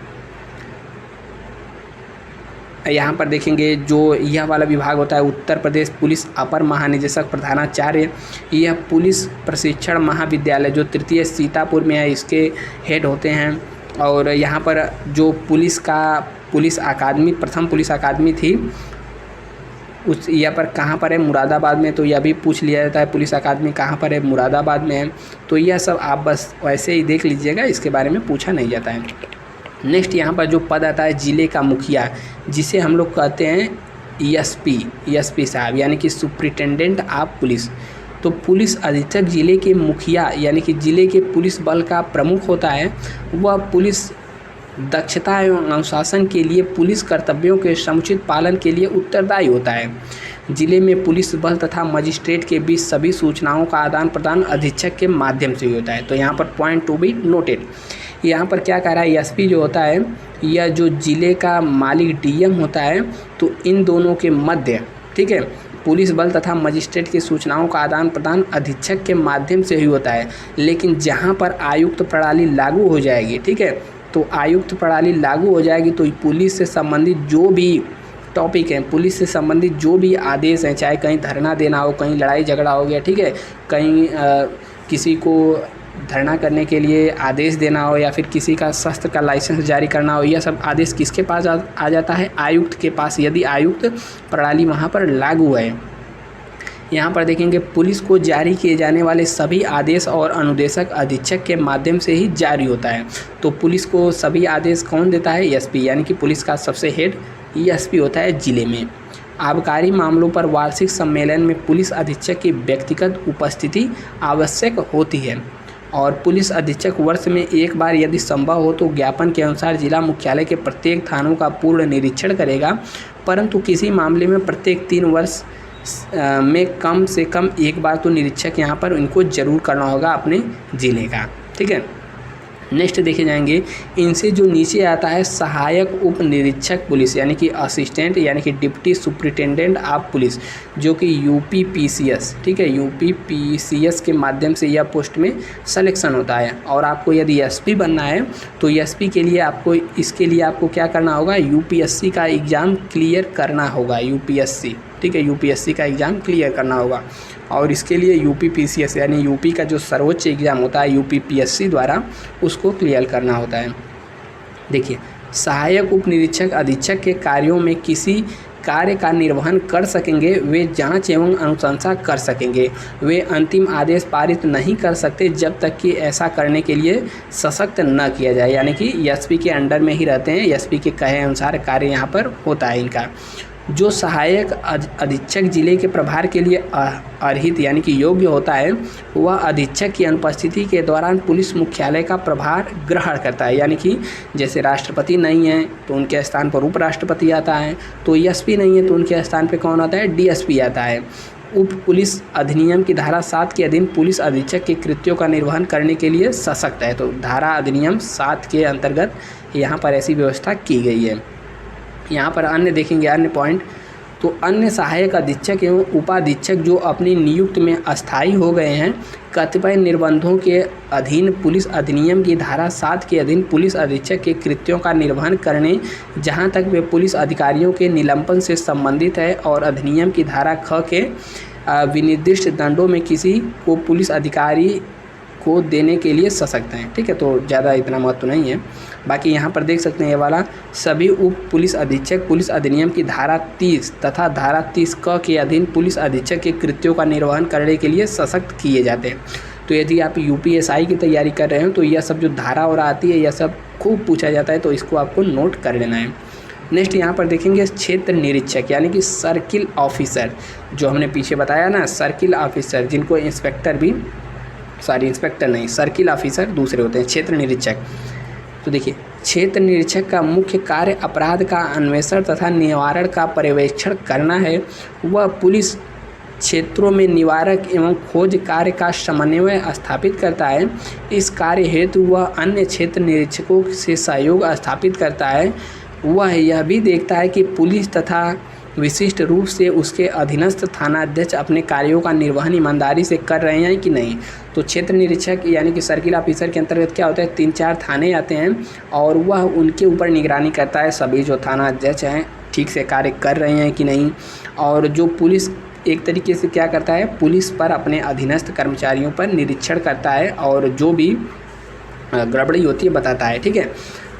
यहाँ पर देखेंगे जो यह वाला विभाग होता है उत्तर प्रदेश पुलिस अपर महानिदेशक प्रधानाचार्य, यह पुलिस प्रशिक्षण महाविद्यालय जो तृतीय सीतापुर में है, इसके हेड होते हैं। और यहाँ पर जो पुलिस अकादमी, प्रथम पुलिस अकादमी थी, उस यहाँ पर कहाँ पर है, मुरादाबाद में। तो यह भी पूछ लिया जाता है पुलिस अकादमी कहाँ पर है, मुरादाबाद में है। तो यह सब आप बस वैसे ही देख लीजिएगा, इसके बारे में पूछा नहीं जाता है। नेक्स्ट यहाँ पर जो पद आता है जिले का मुखिया, जिसे हम लोग कहते हैं एसपी साहब यानी कि सुप्रिटेंडेंट ऑफ पुलिस। तो पुलिस अधीक्षक जिले के मुखिया यानी कि जिले के पुलिस बल का प्रमुख होता है। वह पुलिस दक्षता एवं अनुशासन के लिए पुलिस कर्तव्यों के समुचित पालन के लिए उत्तरदायी होता है। जिले में पुलिस बल तथा मजिस्ट्रेट के बीच सभी सूचनाओं का आदान प्रदान अधीक्षक के माध्यम से ही होता है। तो यहाँ पर पॉइंट टू बी नोटेड। यहाँ पर क्या कह रहा है, एसपी जो होता है या जो जिले का मालिक डीएम होता है, तो इन दोनों के मध्य, ठीक है, पुलिस बल तथा मजिस्ट्रेट की सूचनाओं का आदान प्रदान अधीक्षक के माध्यम से ही होता है। लेकिन जहाँ पर आयुक्त प्रणाली लागू हो जाएगी, ठीक है, तो आयुक्त प्रणाली लागू हो जाएगी तो पुलिस से संबंधित जो भी टॉपिक हैं, पुलिस से संबंधित जो भी आदेश हैं, चाहे कहीं धरना देना हो, कहीं लड़ाई झगड़ा हो गया, ठीक है, कहीं किसी को धरना करने के लिए आदेश देना हो या फिर किसी का शस्त्र का लाइसेंस जारी करना हो, यह सब आदेश किसके पास आ जाता है, आयुक्त के पास, यदि आयुक्त प्रणाली वहाँ पर लागू है। यहाँ पर देखेंगे पुलिस को जारी किए जाने वाले सभी आदेश और अनुदेशक अधीक्षक के माध्यम से ही जारी होता है। तो पुलिस को सभी आदेश कौन देता है, एसपी, यानी कि पुलिस का सबसे हेड एसपी होता है जिले में। आबकारी मामलों पर वार्षिक सम्मेलन में पुलिस अधीक्षक की व्यक्तिगत उपस्थिति आवश्यक होती है और पुलिस अधीक्षक वर्ष में एक बार यदि संभव हो तो ज्ञापन के अनुसार जिला मुख्यालय के प्रत्येक थानों का पूर्ण निरीक्षण करेगा, परंतु किसी मामले में प्रत्येक 3 वर्ष में कम से कम एक बार तो निरीक्षक यहाँ पर इनको जरूर करना होगा अपने ज़िले का। ठीक है, नेक्स्ट देखे जाएंगे इनसे जो नीचे आता है सहायक उप निरीक्षक पुलिस यानी कि असिस्टेंट यानी कि डिप्टी सुप्रिटेंडेंट ऑफ पुलिस, जो कि यूपीपीसीएस, ठीक है, यूपीपीसीएस के माध्यम से यह पोस्ट में सिलेक्शन होता है। और आपको यदि एसपी बनना है तो एसपी के लिए इसके लिए आपको क्या करना होगा, यूपीएससी का एग्ज़ाम क्लियर करना होगा, यूपीएससी, ठीक है, यूपीएससी का एग्ज़ाम क्लियर करना होगा। और इसके लिए यूपीपीसीएस यानी यूपी का जो सर्वोच्च एग्ज़ाम होता है यूपीपीएससी द्वारा, उसको क्लियर करना होता है। देखिए सहायक उप निरीक्षक अधीक्षक के कार्यों में किसी कार्य का निर्वहन कर सकेंगे, वे जांच एवं अनुशंसा कर सकेंगे। वे अंतिम आदेश पारित नहीं कर सकते जब तक कि ऐसा करने के लिए सशक्त न किया जाए, यानी कि एसपी के अंडर में ही रहते हैं, एसपी के कहे अनुसार कार्य यहाँ पर होता है इनका। जो सहायक अधीक्षक जिले के प्रभार के लिए अर्हित यानी कि योग्य होता है, वह अधीक्षक की अनुपस्थिति के दौरान पुलिस मुख्यालय का प्रभार ग्रहण करता है। यानी कि जैसे राष्ट्रपति नहीं है तो उनके स्थान पर उपराष्ट्रपति आता है, तो एसपी नहीं है तो उनके स्थान पर कौन आता है, डीएसपी आता है। उप पुलिस अधिनियम की धारा 7 के अधीन पुलिस अधीक्षक के कृत्यों का निर्वहन करने के लिए सशक्त है। तो धारा अधिनियम 7 के अंतर्गत यहाँ पर ऐसी व्यवस्था की गई है। यहाँ पर अन्य देखेंगे, अन्य पॉइंट, तो अन्य सहायक अधीक्षक एवं उपाधीक्षक जो अपनी नियुक्ति में अस्थायी हो गए हैं, कतिपय निर्बंधों के अधीन पुलिस अधिनियम की धारा 7 के अधीन पुलिस अधीक्षक के कृत्यों का निर्वहन करने, जहां तक वे पुलिस अधिकारियों के निलंबन से संबंधित है और अधिनियम की धारा 6 के विनिर्दिष्ट दंडों में किसी को पुलिस अधिकारी को देने के लिए सशक्त हैं। ठीक है, तो ज़्यादा इतना महत्व नहीं है। बाकी यहाँ पर देख सकते हैं ये वाला, सभी उप पुलिस अधीक्षक पुलिस अधिनियम की धारा 30 तथा धारा 30 क के अधीन पुलिस अधीक्षक के कृत्यों का निर्वहन करने के लिए सशक्त किए जाते हैं। तो यदि आप यूपीएसआई की तैयारी कर रहे हो तो यह सब जो धारा और आती है यह सब खूब पूछा जाता है, तो इसको आपको नोट कर लेना है। नेक्स्ट यहाँ पर देखेंगे क्षेत्र निरीक्षक यानी कि सर्किल ऑफिसर, जो हमने पीछे बताया ना, सर्किल ऑफिसर, जिनको इंस्पेक्टर भी, सॉरी इंस्पेक्टर नहीं, सर्किल ऑफिसर दूसरे होते हैं, क्षेत्र निरीक्षक। तो देखिए, क्षेत्र निरीक्षक का मुख्य कार्य अपराध का अन्वेषण तथा निवारण का पर्यवेक्षण करना है। वह पुलिस क्षेत्रों में निवारक एवं खोज कार्य का समन्वय स्थापित करता है। इस कार्य हेतु वह अन्य क्षेत्र निरीक्षकों से सहयोग स्थापित करता है। वह यह भी देखता है कि पुलिस तथा विशिष्ट रूप से उसके अधीनस्थ थानाध्यक्ष अपने कार्यों का निर्वहन ईमानदारी से कर रहे हैं कि नहीं। तो क्षेत्र निरीक्षक यानी कि सर्किल ऑफिसर के अंतर्गत क्या होता है, 3-4 थाने आते हैं और वह उनके ऊपर निगरानी करता है सभी जो थानाध्यक्ष हैं ठीक से कार्य कर रहे हैं कि नहीं। और जो पुलिस एक तरीके से क्या करता है, पुलिस पर अपने अधीनस्थ कर्मचारियों पर निरीक्षण करता है और जो भी गड़बड़ी होती है बताता है। ठीक है,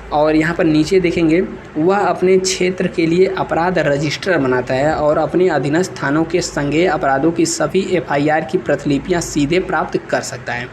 और यहाँ पर नीचे देखेंगे, वह अपने क्षेत्र के लिए अपराध रजिस्टर बनाता है और अपने अधीनस्थ थानों के संज्ञेय अपराधों की सभी एफआईआर की प्रतिलिपियाँ सीधे प्राप्त कर सकता है।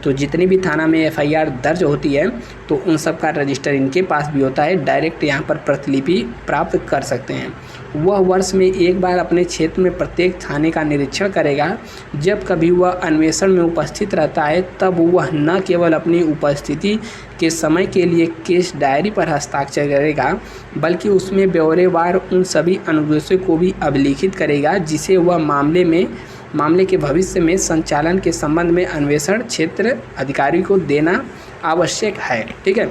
तो जितनी भी थाना में एफआईआर दर्ज होती है तो उन सब का रजिस्टर इनके पास भी होता है, डायरेक्ट यहाँ पर प्रतिलिपि प्राप्त कर सकते हैं। वह वर्ष में एक बार अपने क्षेत्र में प्रत्येक थाने का निरीक्षण करेगा। जब कभी वह अन्वेषण में उपस्थित रहता है तब वह न केवल अपनी उपस्थिति के समय के लिए केस डायरी पर हस्ताक्षर करेगा, बल्कि उसमें ब्यौरेवार उन सभी अनुदेशों को भी अभिलिखित करेगा जिसे वह मामले के भविष्य में संचालन के संबंध में अन्वेषण क्षेत्र अधिकारी को देना आवश्यक है। ठीक है,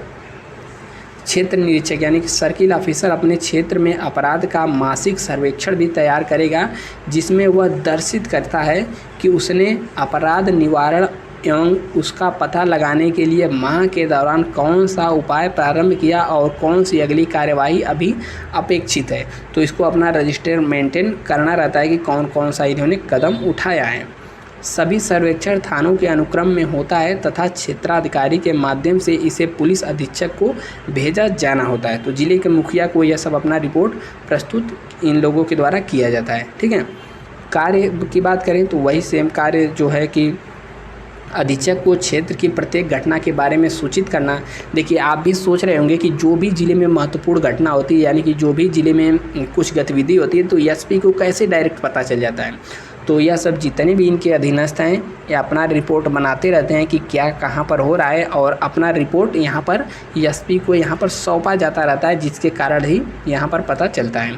क्षेत्र निरीक्षक यानी कि सर्किल ऑफिसर अपने क्षेत्र में अपराध का मासिक सर्वेक्षण भी तैयार करेगा, जिसमें वह दर्शित करता है कि उसने अपराध निवारण एवं उसका पता लगाने के लिए माह के दौरान कौन सा उपाय प्रारंभ किया और कौन सी अगली कार्यवाही अभी अपेक्षित है। तो इसको अपना रजिस्टर मेंटेन करना रहता है कि कौन कौन सा इन्होंने कदम उठाया है। सभी सर्वेक्षण थानों के अनुक्रम में होता है तथा क्षेत्राधिकारी के माध्यम से इसे पुलिस अधीक्षक को भेजा जाना होता है। तो जिले के मुखिया को यह सब अपना रिपोर्ट प्रस्तुत इन लोगों के द्वारा किया जाता है। ठीक है, कार्य की बात करें तो वही सेम कार्य जो है कि अधीक्षक को क्षेत्र की प्रत्येक घटना के बारे में सूचित करना। देखिए, आप भी सोच रहे होंगे कि जो भी ज़िले में महत्वपूर्ण घटना होती है यानी कि जो भी ज़िले में कुछ गतिविधि होती है तो एसपी को कैसे डायरेक्ट पता चल जाता है। तो यह सब जितने भी इनके अधीनस्थ हैं ये अपना रिपोर्ट बनाते रहते हैं कि क्या कहाँ पर हो रहा है और अपना रिपोर्ट यहाँ पर एसपी को यहाँ पर सौंपा जाता रहता है, जिसके कारण ही यहाँ पर पता चलता है।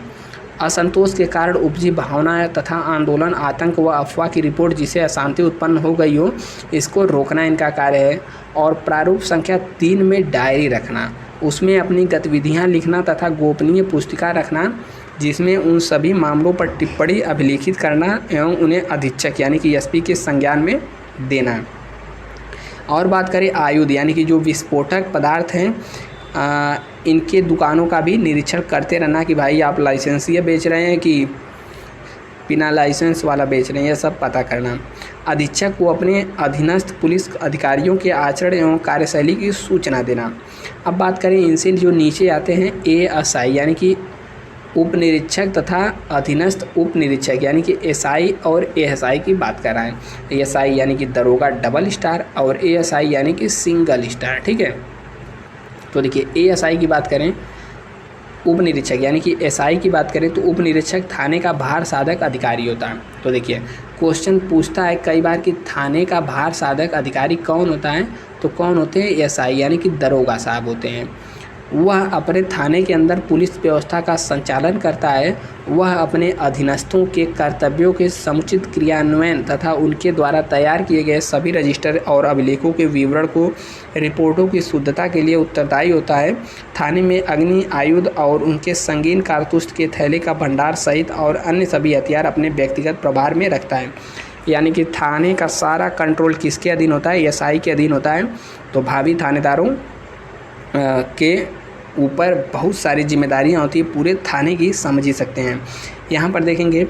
असंतोष के कारण उपजी भावना तथा आंदोलन, आतंक व अफवाह की रिपोर्ट जिसे अशांति उत्पन्न हो गई हो, इसको रोकना इनका कार्य है। और प्रारूप संख्या 3 में डायरी रखना, उसमें अपनी गतिविधियां लिखना तथा गोपनीय पुस्तिका रखना, जिसमें उन सभी मामलों पर टिप्पणी अभिलिखित करना एवं उन्हें अधीक्षक यानी कि एसपी के संज्ञान में देना। और बात करें आयुध यानी कि जो विस्फोटक पदार्थ हैं, इनके दुकानों का भी निरीक्षण करते रहना कि भाई आप लाइसेंसिया बेच रहे हैं कि बिना लाइसेंस वाला बेच रहे हैं, यह सब पता करना। अधीक्षक को अपने अधीनस्थ पुलिस अधिकारियों के आचरण एवं कार्यशैली की सूचना देना। अब बात करें इनसे जो नीचे आते हैं एएसआई यानी कि उप निरीक्षक तथा अधीनस्थ उप निरीक्षक यानी कि एसआई और एएसआई की बात कर रहे हैं। एसआई यानी कि दरोगा डबल स्टार और एएसआई यानी कि सिंगल स्टार। ठीक है, तो देखिए एएसआई की बात करें, उप निरीक्षक यानी कि एसआई की बात करें तो उप निरीक्षक थाने का भार साधक अधिकारी होता है। तो देखिए क्वेश्चन पूछता है कई बार कि थाने का भार साधक अधिकारी कौन होता है, तो कौन होते हैं, एसआई यानी कि दरोगा साहब होते हैं। वह अपने थाने के अंदर पुलिस व्यवस्था का संचालन करता है। वह अपने अधीनस्थों के कर्तव्यों के समुचित क्रियान्वयन तथा उनके द्वारा तैयार किए गए सभी रजिस्टर और अभिलेखों के विवरण को रिपोर्टों की शुद्धता के लिए उत्तरदायी होता है। थाने में अग्नि आयुध और उनके संगीन कारतूस के थैले का भंडार सहित और अन्य सभी हथियार अपने व्यक्तिगत प्रभार में रखता है। यानी कि थाने का सारा कंट्रोल किसके अधीन होता है, एसआई के अधीन होता है। तो भावी थानेदारों के ऊपर बहुत सारी जिम्मेदारियां होती है, पूरे थाने की समझ ही सकते हैं। यहाँ पर देखेंगे,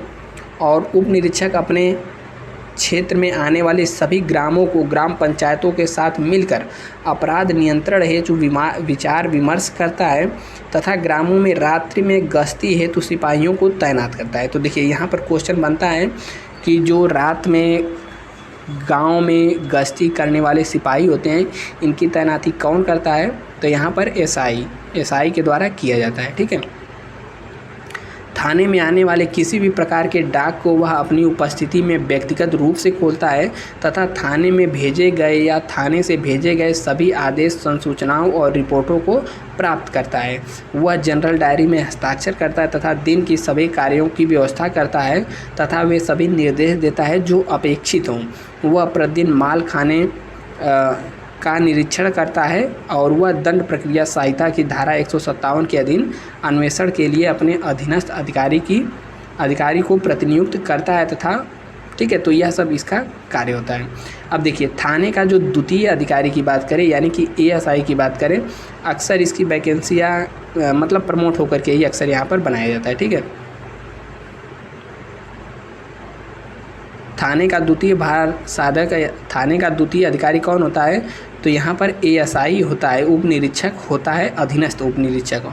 और उप निरीक्षक अपने क्षेत्र में आने वाले सभी ग्रामों को ग्राम पंचायतों के साथ मिलकर अपराध नियंत्रण हेतु विचार विमर्श करता है तथा ग्रामों में रात्रि में गश्ती हेतु सिपाहियों को तैनात करता है। तो देखिए यहाँ पर क्वेश्चन बनता है कि जो रात में गांव में गश्ती करने वाले सिपाही होते हैं, इनकी तैनाती कौन करता है, तो यहाँ पर एसआई के द्वारा किया जाता है। ठीक है, थाने में आने वाले किसी भी प्रकार के डाक को वह अपनी उपस्थिति में व्यक्तिगत रूप से खोलता है तथा थाने में भेजे गए या थाने से भेजे गए सभी आदेश, संसूचनाओं और रिपोर्टों को प्राप्त करता है। वह जनरल डायरी में हस्ताक्षर करता है तथा दिन की सभी कार्यों की व्यवस्था करता है तथा वे सभी निर्देश देता है जो अपेक्षित हों। वह प्रतिदिन माल खाने का निरीक्षण करता है और वह दंड प्रक्रिया संहिता की धारा 157 के अधीन अन्वेषण के लिए अपने अधीनस्थ अधिकारी को प्रतिनियुक्त करता है तथा ठीक है, तो यह सब इसका कार्य होता है। अब देखिए थाने का जो द्वितीय अधिकारी की बात करें यानी कि एएसआई की बात करें, अक्सर इसकी वैकेंसियाँ मतलब प्रमोट होकर के ही अक्सर यहाँ पर बनाया जाता है। ठीक है, थाने का द्वितीय अधिकारी कौन होता है, तो यहाँ पर एएसआई होता है, उप निरीक्षक होता है, अधीनस्थ उप निरीक्षक।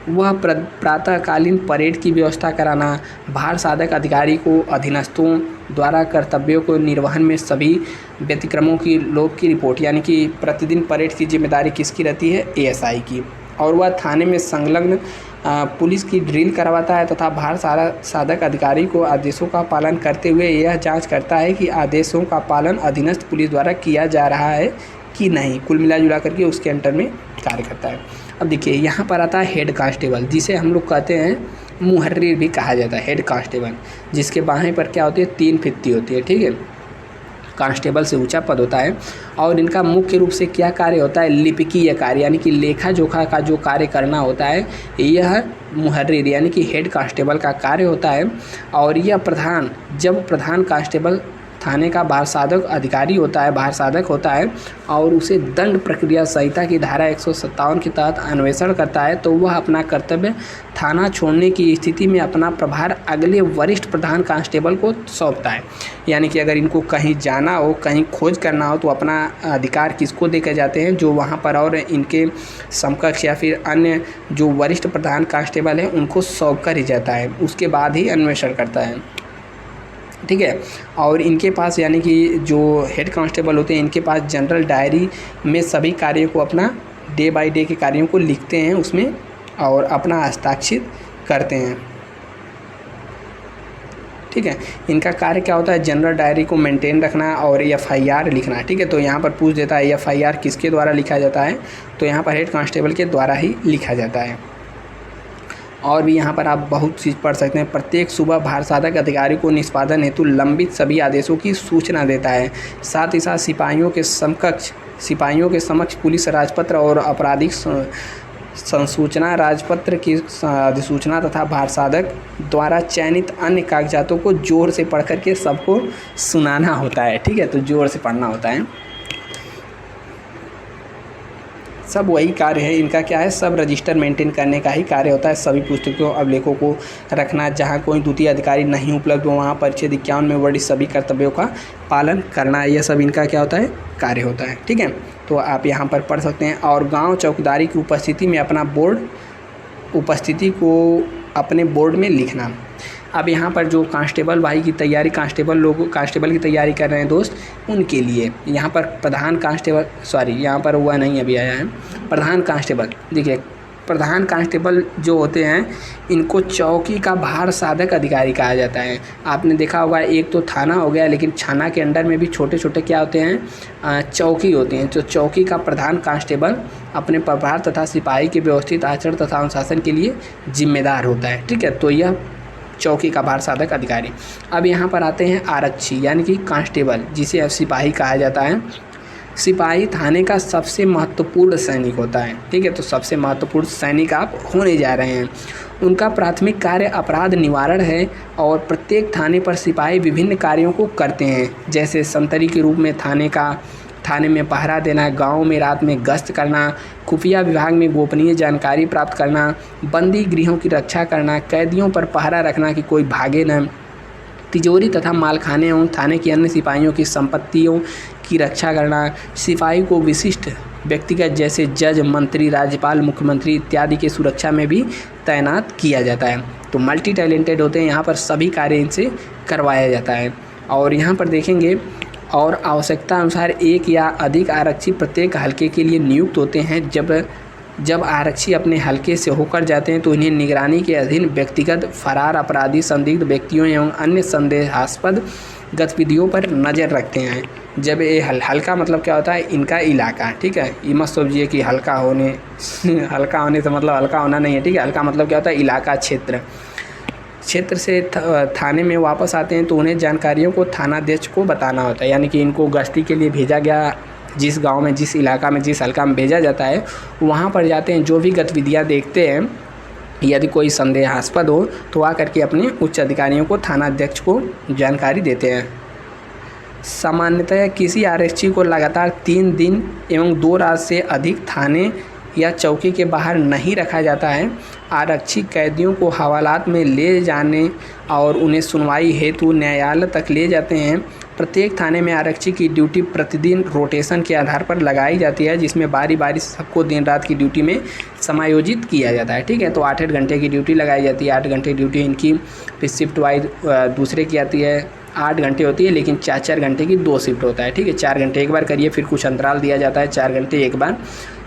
वह प्रातःकालीन परेड की व्यवस्था कराना, भार साधक अधिकारी को अधीनस्थों द्वारा कर्तव्यों को निर्वहन में सभी व्यतिक्रमों की लोग की रिपोर्ट, यानी कि प्रतिदिन परेड की जिम्मेदारी किसकी रहती है, एएसआई की। और वह थाने में संलग्न पुलिस की ड्रिल करवाता है तथा भार साधक अधिकारी को आदेशों का पालन करते हुए यह जांच करता है कि आदेशों का पालन अधीनस्थ पुलिस द्वारा किया जा रहा है कि नहीं। कुल मिला जुला करके उसके अंडर में कार्य करता है। अब देखिए यहाँ पर आता है हेड कांस्टेबल, जिसे हम लोग कहते हैं मुहर्रिर भी कहा जाता है, हेड कांस्टेबल, जिसके बाहें पर क्या होती है, 3 फित्ती होती है। ठीक है, कांस्टेबल से ऊंचा पद होता है और इनका मुख्य रूप से क्या कार्य होता है, लिपिकीय कार्य यानी कि लेखा जोखा का जो कार्य करना होता है, यह मुहर्रिर यानी कि हेड कांस्टेबल का कार्य होता है। और यह जब प्रधान कांस्टेबल थाने का भार साधक अधिकारी होता है, भार साधक होता है और उसे दंड प्रक्रिया संहिता की धारा 157 के तहत अन्वेषण करता है, तो वह अपना कर्तव्य थाना छोड़ने की स्थिति में अपना प्रभार अगले वरिष्ठ प्रधान कांस्टेबल को सौंपता है। यानी कि अगर इनको कहीं जाना हो, कहीं खोज करना हो, तो अपना अधिकार किसको देकर जाते हैं, जो वहाँ पर और इनके समकक्ष या फिर अन्य जो वरिष्ठ प्रधान कांस्टेबल हैं उनको सौंप कर ही जाता है, उसके बाद ही अन्वेषण करता है। ठीक है, और इनके पास यानी कि जो हेड कांस्टेबल होते हैं, इनके पास जनरल डायरी में सभी कार्यों को अपना डे बाय डे के कार्यों को लिखते हैं उसमें और अपना हस्ताक्षरित करते हैं। ठीक है, इनका कार्य क्या होता है, जनरल डायरी को मेंटेन रखना और एफआईआर लिखना। ठीक है, तो यहाँ पर पूछ देता है एफआईआर किसके द्वारा लिखा जाता है, तो यहाँ पर हेड कांस्टेबल के द्वारा ही लिखा जाता है। और भी यहाँ पर आप बहुत चीज़ पढ़ सकते हैं। प्रत्येक सुबह भार साधक अधिकारी को निष्पादन हेतु लंबित सभी आदेशों की सूचना देता है। साथ ही साथ सिपाहियों के समक्ष पुलिस राजपत्र और आपराधिक संसूचना राजपत्र की अधिसूचना तथा भार साधक द्वारा चयनित अन्य कागजातों को जोर से पढ़ करके सबको सुनाना होता है। ठीक है, तो जोर से पढ़ना होता है। सब वही कार्य है इनका, क्या है, सब रजिस्टर मेंटेन करने का ही कार्य होता है। सभी पुस्तकों अभिलेखों को रखना, जहाँ कोई द्वितीय अधिकारी नहीं उपलब्ध हो वहाँ परिच्छेद 51 में वर्णित सभी कर्तव्यों का पालन करना, यह सब इनका क्या होता है, कार्य होता है। ठीक है, तो आप यहाँ पर पढ़ सकते हैं। और गांव चौकीदारी की उपस्थिति में अपना बोर्ड उपस्थिति को अपने बोर्ड में लिखना। अब यहाँ पर जो कांस्टेबल भाई की तैयारी, कांस्टेबल की तैयारी कर रहे हैं दोस्त, उनके लिए यहाँ पर प्रधान कांस्टेबल, यहाँ पर हुआ नहीं, अभी आया है प्रधान कांस्टेबल। देखिए प्रधान कांस्टेबल जो होते हैं इनको चौकी का भार साधक अधिकारी कहा जाता है। आपने देखा होगा एक तो थाना हो गया, लेकिन थाना के अंडर में भी छोटे छोटे क्या होते हैं, चौकी होती हैं। तो चौकी का प्रधान कांस्टेबल अपने प्रभार तथा सिपाही के व्यवस्थित आचरण तथा अनुशासन के लिए जिम्मेदार होता है। ठीक है, तो यह चौकी का भार साधक अधिकारी। अब यहाँ पर आते हैं आरक्षी यानी कि कांस्टेबल, जिसे अब सिपाही कहा जाता है। सिपाही थाने का सबसे महत्वपूर्ण सैनिक होता है। ठीक है, तो सबसे महत्वपूर्ण सैनिक आप होने जा रहे हैं। उनका प्राथमिक कार्य अपराध निवारण है और प्रत्येक थाने पर सिपाही विभिन्न कार्यों को करते हैं, जैसे संतरी के रूप में थाने में पहरा देना, गांव में रात में गश्त करना, खुफिया विभाग में गोपनीय जानकारी प्राप्त करना, बंदी गृहों की रक्षा करना, कैदियों पर पहरा रखना कि कोई भागे न, तिजोरी तथा मालखाने एवं थाने के अन्य सिपाहियों की संपत्तियों की रक्षा करना, सिपाही को विशिष्ट व्यक्तिगत जैसे जज, मंत्री, राज्यपाल, मुख्यमंत्री इत्यादि की सुरक्षा में भी तैनात किया जाता है। तो मल्टी टैलेंटेड होते हैं, यहाँ पर सभी कार्य इनसे करवाया जाता है। और यहाँ पर देखेंगे, और आवश्यकता अनुसार एक या अधिक आरक्षी प्रत्येक हलके के लिए नियुक्त होते हैं। जब आरक्षी अपने हलके से होकर जाते हैं तो इन्हें निगरानी के अधीन व्यक्तिगत, फरार अपराधी, संदिग्ध व्यक्तियों एवं अन्य संदेहास्पद गतिविधियों पर नज़र रखते हैं। जब ये हल्का मतलब क्या होता है, इनका इलाका। ठीक है, ये मत समझिए कि हल्का होने से मतलब हल्का होना नहीं है। ठीक है, हल्का मतलब क्या होता है, इलाका, क्षेत्र से थाने में वापस आते हैं तो उन्हें जानकारियों को थानाध्यक्ष को बताना होता है। यानी कि इनको गश्ती के लिए भेजा गया, जिस गांव में, जिस इलाका में, जिस हल्का में भेजा जाता है, वहाँ पर जाते हैं, जो भी गतिविधियाँ देखते हैं, यदि कोई संदेहास्पद हो तो आ करके अपने उच्च अधिकारियों को, थानाध्यक्ष को जानकारी देते हैं। सामान्यतः किसी आरक्षी को लगातार 3 दिन एवं 2 रात से अधिक थाने या चौकी के बाहर नहीं रखा जाता है। आरक्षी कैदियों को हवालात में ले जाने और उन्हें सुनवाई हेतु न्यायालय तक ले जाते हैं। प्रत्येक थाने में आरक्षी की ड्यूटी प्रतिदिन रोटेशन के आधार पर लगाई जाती है, जिसमें बारी बारी सबको दिन रात की ड्यूटी में समायोजित किया जाता है। ठीक है, तो 8-8 घंटे की ड्यूटी लगाई जाती है। 8 घंटे ड्यूटी इनकी, फिर शिफ्ट वाइज दूसरे की आती है। 8 घंटे होती है, लेकिन 4-4 घंटे की 2 शिफ्ट होता है। ठीक है, 4 घंटे एक बार करिए, फिर कुछ अंतराल दिया जाता है, 4 घंटे एक बार।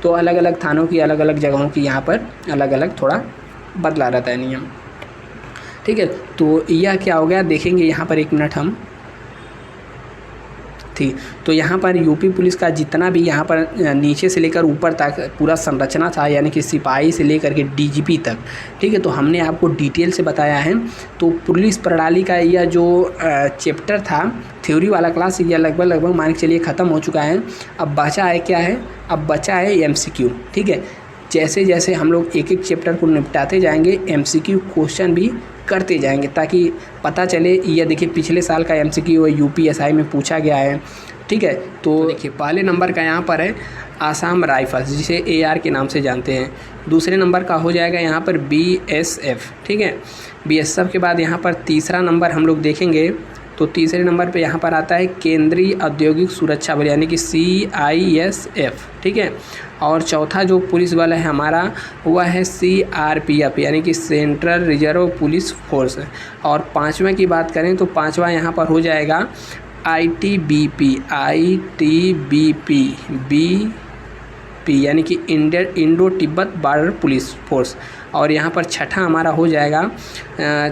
तो अलग अलग थानों की, अलग अलग जगहों की यहाँ पर अलग अलग थोड़ा बदला रहता है नियम। ठीक है, तो यह क्या हो गया देखेंगे यहाँ पर, 1 मिनट हम थी। तो यहाँ पर यूपी पुलिस का जितना भी यहाँ पर नीचे से लेकर ऊपर तक पूरा संरचना था, यानी कि सिपाही से लेकर के डीजीपी तक। ठीक है, तो हमने आपको डिटेल से बताया है। तो पुलिस प्रणाली का यह जो चैप्टर था, थ्योरी वाला क्लास, यह लगभग मान के चलिए ख़त्म हो चुका है। अब बचा है क्या है, अब बचा है एमसीक्यू। ठीक है, जैसे जैसे हम लोग एक एक चैप्टर को निपटाते जाएंगे, एमसीक्यू क्वेश्चन भी करते जाएंगे, ताकि पता चले। यह देखिए पिछले साल का एमसीक्यू यूपीएसआई में पूछा गया है। ठीक है, तो देखिए पहले नंबर का यहाँ पर है आसाम राइफल्स, जिसे एआर के नाम से जानते हैं। दूसरे नंबर का हो जाएगा यहाँ पर बीएसएफ। ठीक है, बीएसएफ के बाद यहाँ पर तीसरा नंबर हम लोग देखेंगे, तो तीसरे नंबर पे यहाँ पर आता है केंद्रीय औद्योगिक सुरक्षा बल, यानी कि CISF। ठीक है, और चौथा जो पुलिस बल है हमारा, वह है CRPF, यानी कि सेंट्रल रिजर्व पुलिस फोर्स। और 5वें की बात करें तो 5वां यहाँ पर हो जाएगा ITBP, यानी कि Indo Tibet border police force. और यहाँ पर छठा हमारा हो जाएगा,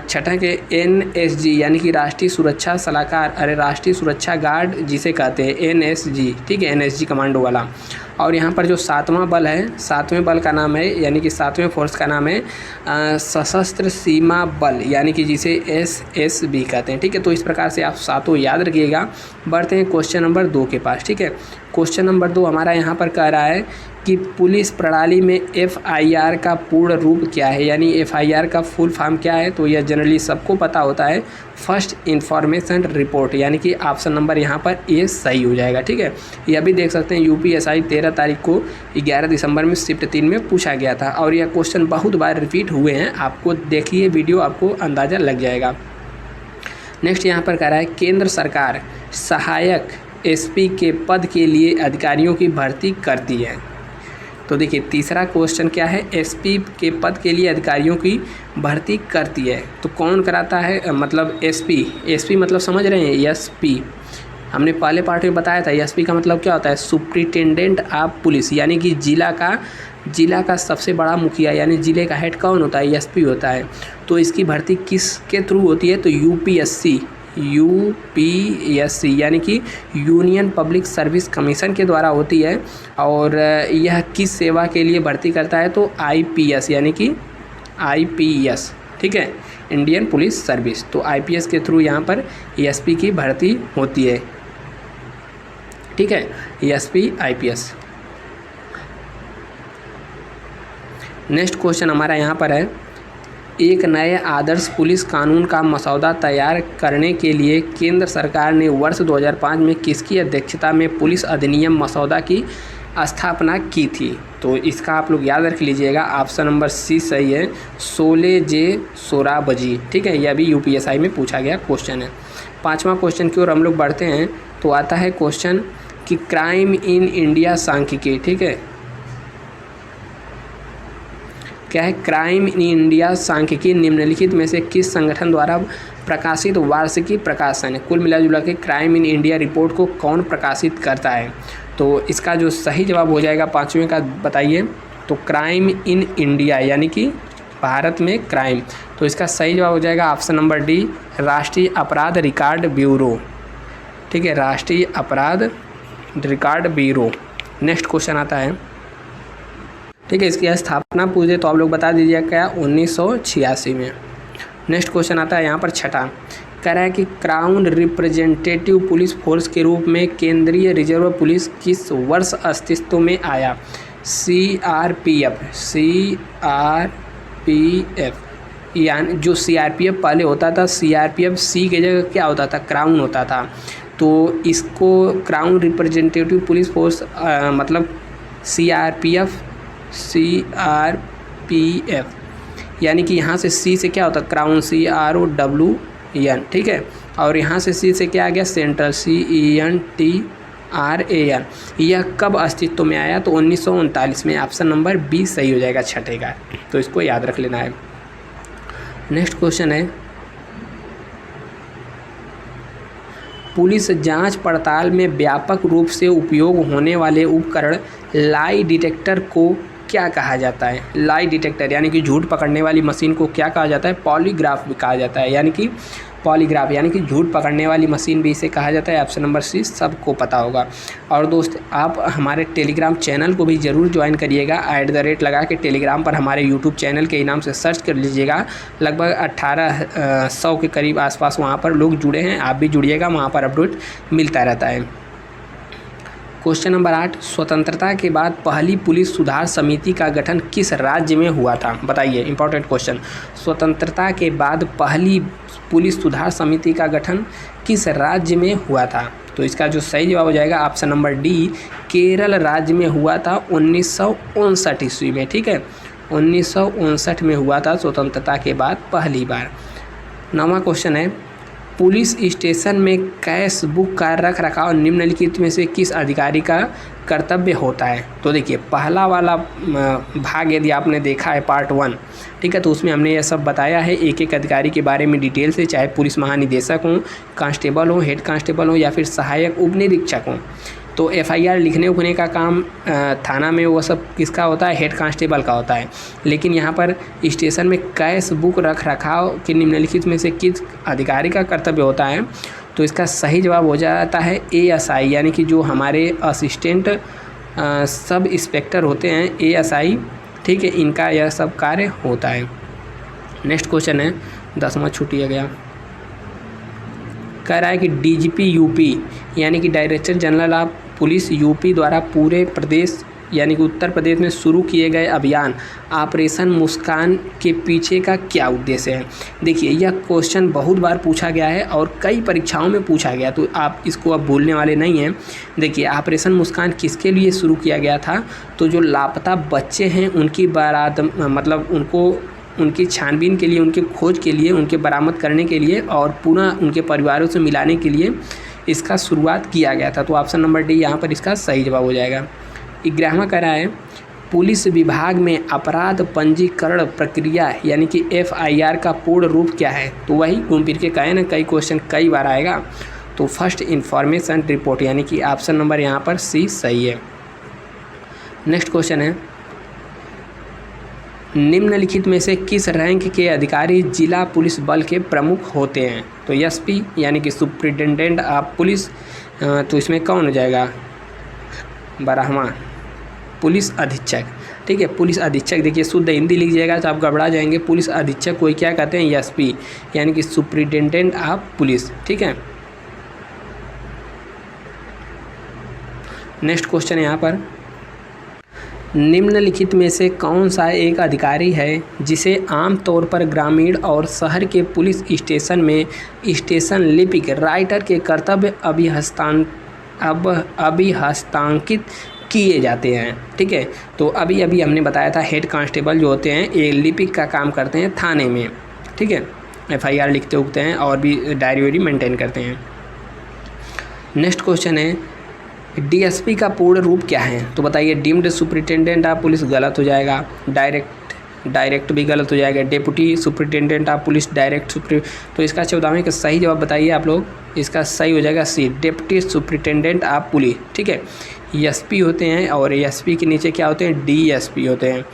छठा के NSG, यानी कि राष्ट्रीय सुरक्षा सलाहकार, राष्ट्रीय सुरक्षा गार्ड जिसे कहते हैं NSG। ठीक है, NSG कमांडो वाला। और यहाँ पर जो 7वां बल है, 7वें बल का नाम है, यानी कि 7वें फोर्स का नाम है सशस्त्र सीमा बल, यानी कि जिसे SSB कहते हैं। ठीक है, तो इस प्रकार से आप 7 याद रखिएगा। बढ़ते हैं क्वेश्चन नंबर 2 के पास। ठीक है, क्वेश्चन नंबर 2 हमारा यहाँ पर कह रहा है कि पुलिस प्रणाली में FIR का पूर्ण रूप क्या है, यानी FIR का फुल फॉर्म क्या है। तो यह जनरली सबको पता होता है, फर्स्ट इन्फॉर्मेशन रिपोर्ट, यानी कि ऑप्शन नंबर यहाँ पर ए सही हो जाएगा। ठीक है, यह भी देख सकते हैं यूपीएसआई 13 तारीख को 11 दिसंबर में शिफ्ट 3 में पूछा गया था, और यह क्वेश्चन बहुत बार रिपीट हुए हैं। आपको देखिए वीडियो, आपको अंदाज़ा लग जाएगा। नेक्स्ट यहाँ पर कह रहा है केंद्र सरकार सहायक SP के पद के लिए अधिकारियों की भर्ती करती है। तो देखिए तीसरा क्वेश्चन क्या है, एसपी के पद के लिए अधिकारियों की भर्ती करती है, तो कौन कराता है, मतलब एसपी मतलब समझ रहे हैं, एसपी हमने पहले पार्ट में बताया था। एसपी का मतलब क्या होता है, सुप्रिटेंडेंट ऑफ पुलिस, यानी कि जिला का सबसे बड़ा मुखिया, यानी जिले का हेड कौन होता है, एसपी होता है। तो इसकी भर्ती किसके थ्रू होती है, तो यूपीएससी यानी कि यूनियन पब्लिक सर्विस कमीशन के द्वारा होती है। और यह किस सेवा के लिए भर्ती करता है, तो आईपीएस, यानी कि आईपीएस, ठीक है, इंडियन पुलिस सर्विस। तो आईपीएस के थ्रू यहाँ पर एसपी की भर्ती होती है, ठीक है, एसपी आईपीएस। नेक्स्ट क्वेश्चन हमारा यहाँ पर है, एक नए आदर्श पुलिस कानून का मसौदा तैयार करने के लिए केंद्र सरकार ने वर्ष 2005 में किसकी अध्यक्षता में पुलिस अधिनियम मसौदा की स्थापना की थी। तो इसका आप लोग याद रख लीजिएगा, ऑप्शन नंबर सी सही है, सोले सोराबजी, ठीक है, यह भी यूपीएसआई में पूछा गया क्वेश्चन है। पांचवा क्वेश्चन की ओर हम लोग बढ़ते हैं, तो आता है क्वेश्चन कि क्राइम इन इंडिया सांख्यिकी, ठीक है, क्या है, क्राइम इन इंडिया सांख्यिकी निम्नलिखित में से किस संगठन द्वारा प्रकाशित वार्षिकी प्रकाशन है। कुल मिला जुला के क्राइम इन इंडिया रिपोर्ट को कौन प्रकाशित करता है। तो इसका जो सही जवाब हो जाएगा पाँचवें का बताइए, तो क्राइम इन इंडिया यानी कि भारत में क्राइम, तो इसका सही जवाब हो जाएगा ऑप्शन नंबर डी, राष्ट्रीय अपराध रिकॉर्ड ब्यूरो, ठीक है, राष्ट्रीय अपराध रिकॉर्ड ब्यूरो। नेक्स्ट क्वेश्चन आता है, ठीक है, इसकी स्थापना पूछे तो आप लोग बता दीजिए क्या, 1986 में। नेक्स्ट क्वेश्चन आता है यहाँ पर छठा, कह रहा है कि क्राउन रिप्रेजेंटेटिव पुलिस फोर्स के रूप में केंद्रीय रिजर्व पुलिस किस वर्ष अस्तित्व में आया। सीआरपीएफ यानी जो सीआरपीएफ पहले होता था, सीआरपीएफ सी की जगह क्या होता था, क्राउन होता था। तो इसको क्राउन रिप्रेजेंटेटिव पुलिस फोर्स मतलब सीआरपीएफ यानी कि यहाँ से सी से क्या होता है, क्राउन, CROWN, ठीक है, और यहाँ से सी से क्या आ गया, सेंट्रल, CENTRAL। यह कब अस्तित्व में आया, तो 1939 में। ऑप्शन नंबर बी सही हो जाएगा छठे का, तो इसको याद रख लेना है। नेक्स्ट क्वेश्चन है, पुलिस जांच पड़ताल में व्यापक रूप से उपयोग होने वाले उपकरण लाई डिटेक्टर को क्या कहा जाता है। लाई डिटेक्टर यानी कि झूठ पकड़ने वाली मशीन को क्या कहा जाता है, पॉलीग्राफ भी कहा जाता है, यानी कि पॉलीग्राफ यानी कि झूठ पकड़ने वाली मशीन भी इसे कहा जाता है। ऑप्शन नंबर सी सबको पता होगा। और दोस्त आप हमारे टेलीग्राम चैनल को भी ज़रूर ज्वाइन करिएगा, @ लगा के टेलीग्राम पर हमारे यूट्यूब चैनल के नाम से सर्च कर लीजिएगा। लगभग 1800 के करीब आसपास वहाँ पर लोग जुड़े हैं, आप भी जुड़िएगा, वहाँ पर अपडेट मिलता रहता है। क्वेश्चन नंबर 8, स्वतंत्रता के बाद पहली पुलिस सुधार समिति का गठन किस राज्य में हुआ था, बताइए। इंपॉर्टेंट क्वेश्चन, स्वतंत्रता के बाद पहली पुलिस सुधार समिति का गठन किस राज्य में हुआ था। तो इसका जो सही जवाब हो जाएगा ऑप्शन नंबर डी, केरल राज्य में हुआ था 1959 ईस्वी में, ठीक है, 1959 में हुआ था स्वतंत्रता के बाद पहली बार। 9वां क्वेश्चन है, पुलिस स्टेशन में कैश बुक का रख रखाव निम्नलिखित में से किस अधिकारी का कर्तव्य होता है। तो देखिए पहला वाला भाग यदि आपने देखा है पार्ट 1, ठीक है, तो उसमें हमने यह सब बताया है एक एक अधिकारी के बारे में डिटेल से, चाहे पुलिस महानिदेशक हों, कांस्टेबल हों, हेड कांस्टेबल हों या फिर सहायक उप निरीक्षक हों। तो FIR लिखने उखने का काम थाना में वो सब किसका होता है, हेड कांस्टेबल का होता है। लेकिन यहाँ पर स्टेशन में कैश बुक रख रखाव के निम्नलिखित में से किस अधिकारी का कर्तव्य होता है। तो इसका सही जवाब हो जाता है ASI, यानी कि जो हमारे असिस्टेंट सब इंस्पेक्टर होते हैं ASI, ठीक है, इनका यह सब कार्य होता है। नेक्स्ट क्वेश्चन है 10वां छूटिया गया, कह रहा है कि DGP UP यानी कि director general of police UP द्वारा पूरे प्रदेश यानी कि उत्तर प्रदेश में शुरू किए गए अभियान ऑपरेशन मुस्कान के पीछे का क्या उद्देश्य है। देखिए यह क्वेश्चन बहुत बार पूछा गया है और कई परीक्षाओं में पूछा गया, तो आप इसको अब भूलने वाले नहीं हैं। देखिए ऑपरेशन मुस्कान किसके लिए शुरू किया गया था, तो जो लापता बच्चे हैं उनकी बारात मतलब उनकी छानबीन के लिए, उनके खोज के लिए, उनके बरामद करने के लिए और पुनः उनके परिवारों से मिलाने के लिए इसका शुरुआत किया गया था। तो ऑप्शन नंबर डी यहाँ पर इसका सही जवाब हो जाएगा। 11वां कह रहा है पुलिस विभाग में अपराध पंजीकरण प्रक्रिया यानी कि FIR का पूर्ण रूप क्या है? तो वही घूम फिर के कहे ना, कई क्वेश्चन कई बार आएगा। तो फर्स्ट इंफॉर्मेशन रिपोर्ट यानी कि ऑप्शन नंबर यहाँ पर C सही है। नेक्स्ट क्वेश्चन है, निम्नलिखित में से किस रैंक के अधिकारी जिला पुलिस बल के प्रमुख होते हैं? तो SP यानी कि सुप्रिटेंडेंट ऑफ पुलिस, तो इसमें कौन हो जाएगा? 12वां पुलिस अधीक्षक। ठीक है, पुलिस अधीक्षक। देखिए शुद्ध हिंदी लिख जाएगा तो आप घबरा जाएंगे। पुलिस अधीक्षक को क्या कहते हैं? SP यानी कि सुप्रिटेंडेंट ऑफ पुलिस। ठीक है, नेक्स्ट क्वेश्चन है यहाँ पर, निम्नलिखित में से कौन सा एक अधिकारी है जिसे आमतौर पर ग्रामीण और शहर के पुलिस स्टेशन में स्टेशन लिपिक राइटर के कर्तव्य अभिहस्तांकित किए जाते हैं? ठीक है, तो अभी हमने बताया था हेड कांस्टेबल जो होते हैं ये लिपिक का काम करते हैं थाने में। ठीक है, FIR लिखते उगते हैं और भी डायरी वायरी मेंटेन करते हैं। नेक्स्ट क्वेश्चन है, DSP का पूर्ण रूप क्या है? तो बताइए। डीम्ड सुपरिटेंडेंट ऑफ पुलिस गलत हो जाएगा, डायरेक्ट भी गलत हो जाएगा, deputy superintendent of police direct तो इसका 14वें का सही जवाब बताइए आप लोग। इसका सही हो जाएगा C, deputy superintendent of police. ठीक है, SP होते हैं और SP के नीचे क्या होते हैं? DSP होते हैं।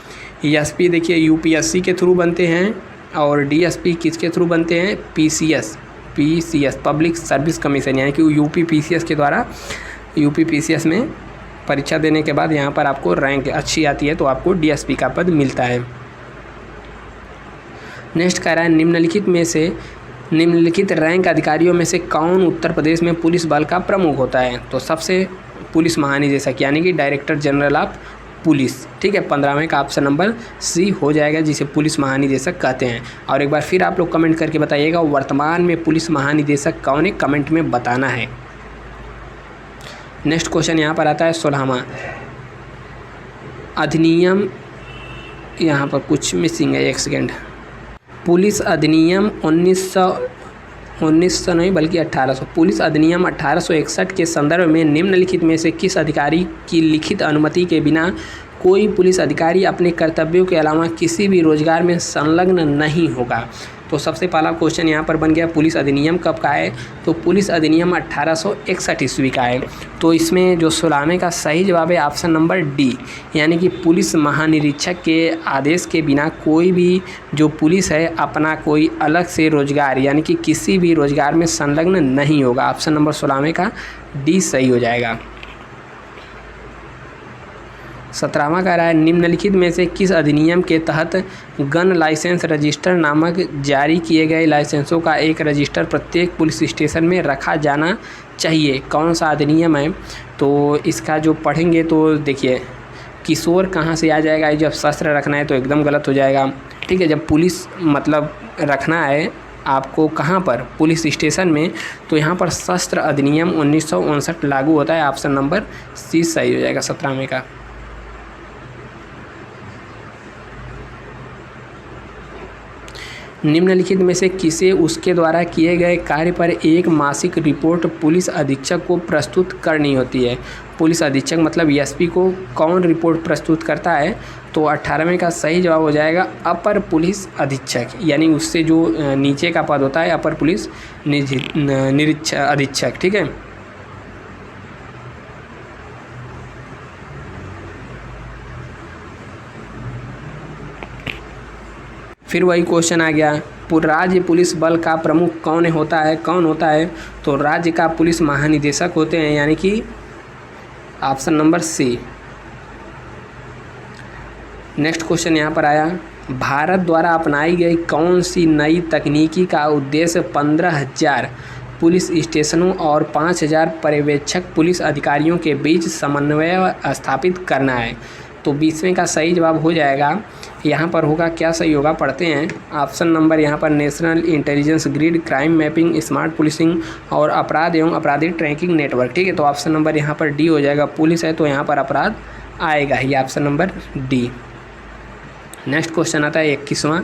SP देखिए UPSC के थ्रू बनते हैं और DSP किसके थ्रू बनते हैं? PCS पब्लिक सर्विस कमीशन यानी कि UP PCS के द्वारा UP PCS में परीक्षा देने के बाद यहाँ पर आपको रैंक अच्छी आती है तो आपको DSP का पद मिलता है। नेक्स्ट कह रहा है, निम्नलिखित रैंक अधिकारियों में से कौन उत्तर प्रदेश में पुलिस बल का प्रमुख होता है? तो सबसे पुलिस महानिदेशक यानी कि डायरेक्टर जनरल ऑफ पुलिस। ठीक है, 15वें का ऑप्शन नंबर C हो जाएगा जिसे पुलिस महानिदेशक कहते हैं। और एक बार फिर आप लोग कमेंट करके बताइएगा वर्तमान में पुलिस महानिदेशक कौन है, कमेंट में बताना है। नेक्स्ट क्वेश्चन यहाँ पर आता है 16वां अधिनियम, यहाँ पर कुछ मिसिंग है, एक सेकेंड। पुलिस अधिनियम 1900 नहीं बल्कि 1800, पुलिस अधिनियम 1861 के संदर्भ में निम्नलिखित में से किस अधिकारी की लिखित अनुमति के बिना कोई पुलिस अधिकारी अपने कर्तव्यों के अलावा किसी भी रोजगार में संलग्न नहीं होगा? तो सबसे पहला क्वेश्चन यहाँ पर बन गया, पुलिस अधिनियम कब का है? तो पुलिस अधिनियम 1861 ईस्वी का है। तो इसमें जो 16वें का सही जवाब है ऑप्शन नंबर D, यानी कि पुलिस महानिरीक्षक के आदेश के बिना कोई भी जो पुलिस है अपना कोई अलग से रोजगार यानी कि किसी भी रोजगार में संलग्न नहीं होगा। ऑप्शन नंबर 16वें का D सही हो जाएगा। 17वां कह रहा है, निम्नलिखित में से किस अधिनियम के तहत गन लाइसेंस रजिस्टर नामक जारी किए गए लाइसेंसों का एक रजिस्टर प्रत्येक पुलिस स्टेशन में रखा जाना चाहिए? कौन सा अधिनियम है? तो इसका जो पढ़ेंगे तो देखिए किशोर कहाँ से आ जाएगा? जब शस्त्र रखना है तो एकदम गलत हो जाएगा। ठीक है, जब पुलिस मतलब रखना है आपको कहाँ पर? पुलिस स्टेशन में, तो यहाँ पर शस्त्र अधिनियम 1959 लागू होता है। ऑप्शन नंबर C सही हो जाएगा 17वें का। निम्नलिखित में से किसे उसके द्वारा किए गए कार्य पर एक मासिक रिपोर्ट पुलिस अधीक्षक को प्रस्तुत करनी होती है? पुलिस अधीक्षक मतलब SP को कौन रिपोर्ट प्रस्तुत करता है? तो 18वें का सही जवाब हो जाएगा अपर पुलिस अधीक्षक, यानी उससे जो नीचे का पद होता है अपर पुलिस निरीक्षक अधीक्षक। ठीक है, फिर वही क्वेश्चन आ गया, राज्य पुलिस बल का प्रमुख कौन होता है? तो राज्य का पुलिस महानिदेशक होते हैं, यानी कि option number C। Next question यहाँ पर आया, भारत द्वारा अपनाई गई कौन सी नई तकनीकी का उद्देश्य 15,000 पुलिस स्टेशनों और 5,000 पर्यवेक्षक पुलिस अधिकारियों के बीच समन्वय स्थापित करना है? तो 20वें का सही जवाब हो जाएगा, यहाँ पर होगा क्या सही होगा पढ़ते हैं। ऑप्शन नंबर यहाँ पर national intelligence grid, crime mapping, smart policing और अपराध एवं अपराधी ट्रैकिंग नेटवर्क। ठीक है, तो ऑप्शन नंबर यहाँ पर D हो जाएगा। पुलिस है तो यहाँ पर अपराध आएगा ही, option number D। Next question आता है 21वां,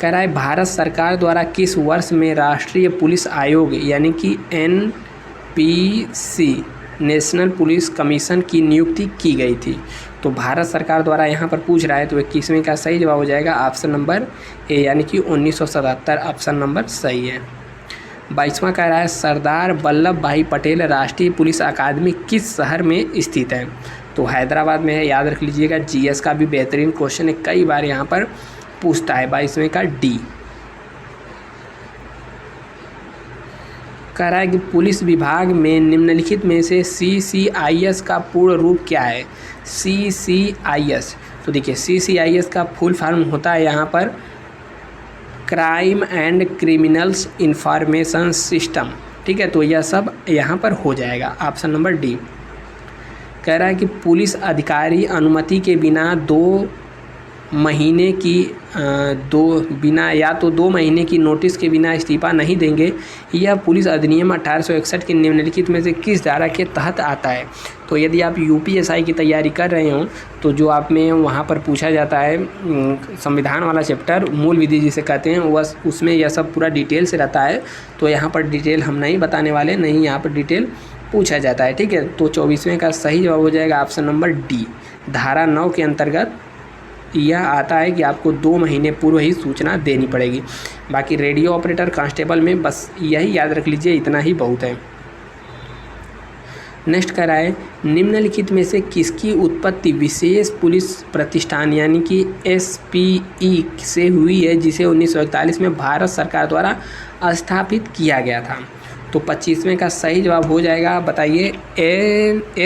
कह रहा है भारत सरकार द्वारा किस वर्ष में राष्ट्रीय पुलिस आयोग यानी कि NPC नेशनल पुलिस कमीशन की नियुक्ति की गई थी? तो भारत सरकार द्वारा यहाँ पर पूछ रहा है, तो 21वें का सही जवाब हो जाएगा ऑप्शन नंबर ए, यानी कि 1977 ऑप्शन नंबर सही है। 22वां कह रहा है सरदार वल्लभ भाई पटेल राष्ट्रीय पुलिस अकादमी किस शहर में स्थित है? तो हैदराबाद में है, याद रख लीजिएगा। जीएस का भी बेहतरीन क्वेश्चन है, कई बार यहाँ पर पूछता है। 22वें का डी। कह रहा है कि पुलिस विभाग में निम्नलिखित में से CCIS का पूर्ण रूप क्या है? CCIS, तो देखिए CCIS का फुल फॉर्म होता है यहाँ पर crime and criminals information system, ठीक है। तो यह सब यहाँ पर हो जाएगा, ऑप्शन नंबर डी। कह रहा है कि पुलिस अधिकारी अनुमति के बिना 2 महीने की नोटिस के बिना इस्तीफा नहीं देंगे। यह पुलिस अधिनियम 1861 के निम्नलिखित में से किस धारा के तहत आता है? तो यदि आप UPSI की तैयारी कर रहे हो तो जो आप में वहाँ पर पूछा जाता है संविधान वाला चैप्टर, मूल विधि जिसे कहते हैं, वह उसमें यह सब पूरा डिटेल से रहता है। तो यहाँ पर डिटेल हम नहीं बताने वाले, नहीं यहाँ पर डिटेल पूछा जाता है, ठीक है। तो 24वें का सही जवाब हो जाएगा ऑप्शन नंबर डी। धारा 9 के अंतर्गत यह आता है कि आपको 2 महीने पूर्व ही सूचना देनी पड़ेगी। बाकी रेडियो ऑपरेटर, कांस्टेबल में बस यही याद रख लीजिए, इतना ही बहुत है। नेक्स्ट कह रहा है निम्नलिखित में से किसकी उत्पत्ति विशेष पुलिस प्रतिष्ठान यानी कि SPE से हुई है, जिसे 1941 में भारत सरकार द्वारा स्थापित किया गया था? तो 25वें का सही जवाब हो जाएगा, बताइए।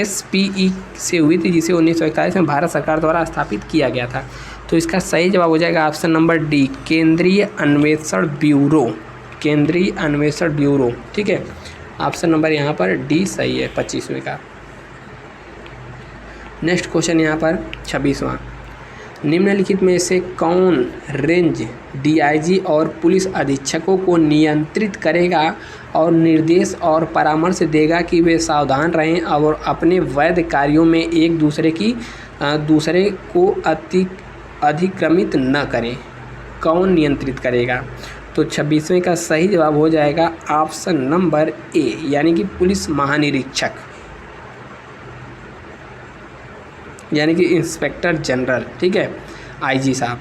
SPE से हुई थी, जिसे 1941 में भारत सरकार द्वारा स्थापित किया गया था। तो इसका सही जवाब हो जाएगा ऑप्शन नंबर डी, केंद्रीय अन्वेषण ब्यूरो। केंद्रीय अन्वेषण ब्यूरो, ठीक है। ऑप्शन नंबर यहाँ पर डी सही है 25वें का। नेक्स्ट क्वेश्चन यहाँ पर 26वां, निम्नलिखित में से कौन रेंज DIG और पुलिस अधीक्षकों को नियंत्रित करेगा और निर्देश और परामर्श देगा कि वे सावधान रहें और अपने वैध कार्यों में एक दूसरे को अधिक्रमित न करें? कौन नियंत्रित करेगा? तो 26वें का सही जवाब हो जाएगा ऑप्शन नंबर ए, यानी कि पुलिस महानिरीक्षक, यानी कि इंस्पेक्टर जनरल, ठीक है, IG साहब।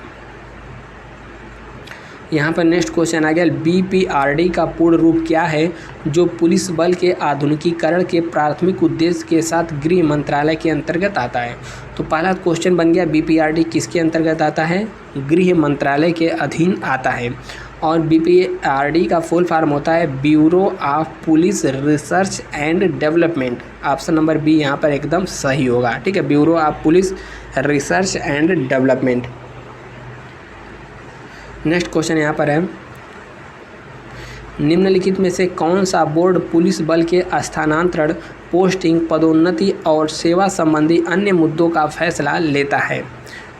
यहाँ पर नेक्स्ट क्वेश्चन आ गया, BPRD का पूर्ण रूप क्या है, जो पुलिस बल के आधुनिकीकरण के प्राथमिक उद्देश्य के साथ गृह मंत्रालय के अंतर्गत आता है? तो पहला क्वेश्चन बन गया, BPRD किसके अंतर्गत आता है? गृह मंत्रालय के अधीन आता है। और BPRD का फुल फॉर्म होता है bureau of police research and development. Option number B यहाँ पर एकदम सही होगा, ठीक है, bureau of police research and development. Next question यहाँ पर है, निम्नलिखित में से कौन सा बोर्ड पुलिस बल के स्थानांतरण, पोस्टिंग, पदोन्नति और सेवा संबंधी अन्य मुद्दों का फैसला लेता है?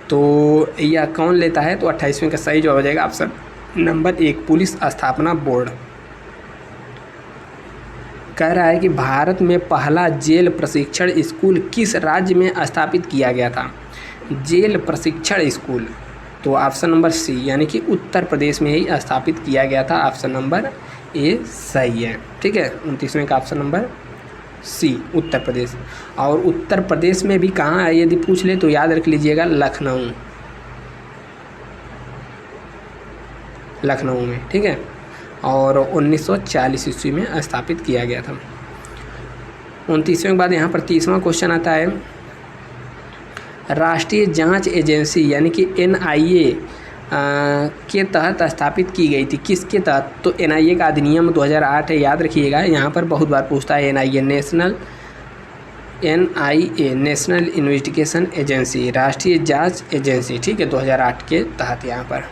तो यह कौन लेता है? तो 28वें का सही जवाब हो जाएगा ऑप्शन नंबर 1, पुलिस स्थापना बोर्ड। कह रहा है कि भारत में पहला जेल प्रशिक्षण स्कूल किस राज्य में स्थापित किया गया था? जेल प्रशिक्षण स्कूल, तो ऑप्शन नंबर सी, यानी कि उत्तर प्रदेश में ही स्थापित किया गया था। ऑप्शन नंबर ए सही है, ठीक है। 29वें का option number C, Uttar Pradesh. और उत्तर प्रदेश में भी कहाँ है यदि पूछ ले तो याद रख लीजिएगा, लखनऊ में, ठीक है। और 1940 ईस्वी में स्थापित किया गया था। 29वें के बाद यहाँ पर 30वां क्वेश्चन आता है, राष्ट्रीय जांच एजेंसी यानी कि NIA के तहत स्थापित की गई थी, किसके तहत? तो NIA का अधिनियम 2008 है, याद रखिएगा। यहाँ पर बहुत बार पूछता है NIA, नेशनल इन्वेस्टिगेशन एजेंसी, राष्ट्रीय जांच एजेंसी, ठीक है, 2008 के तहत। यहाँ पर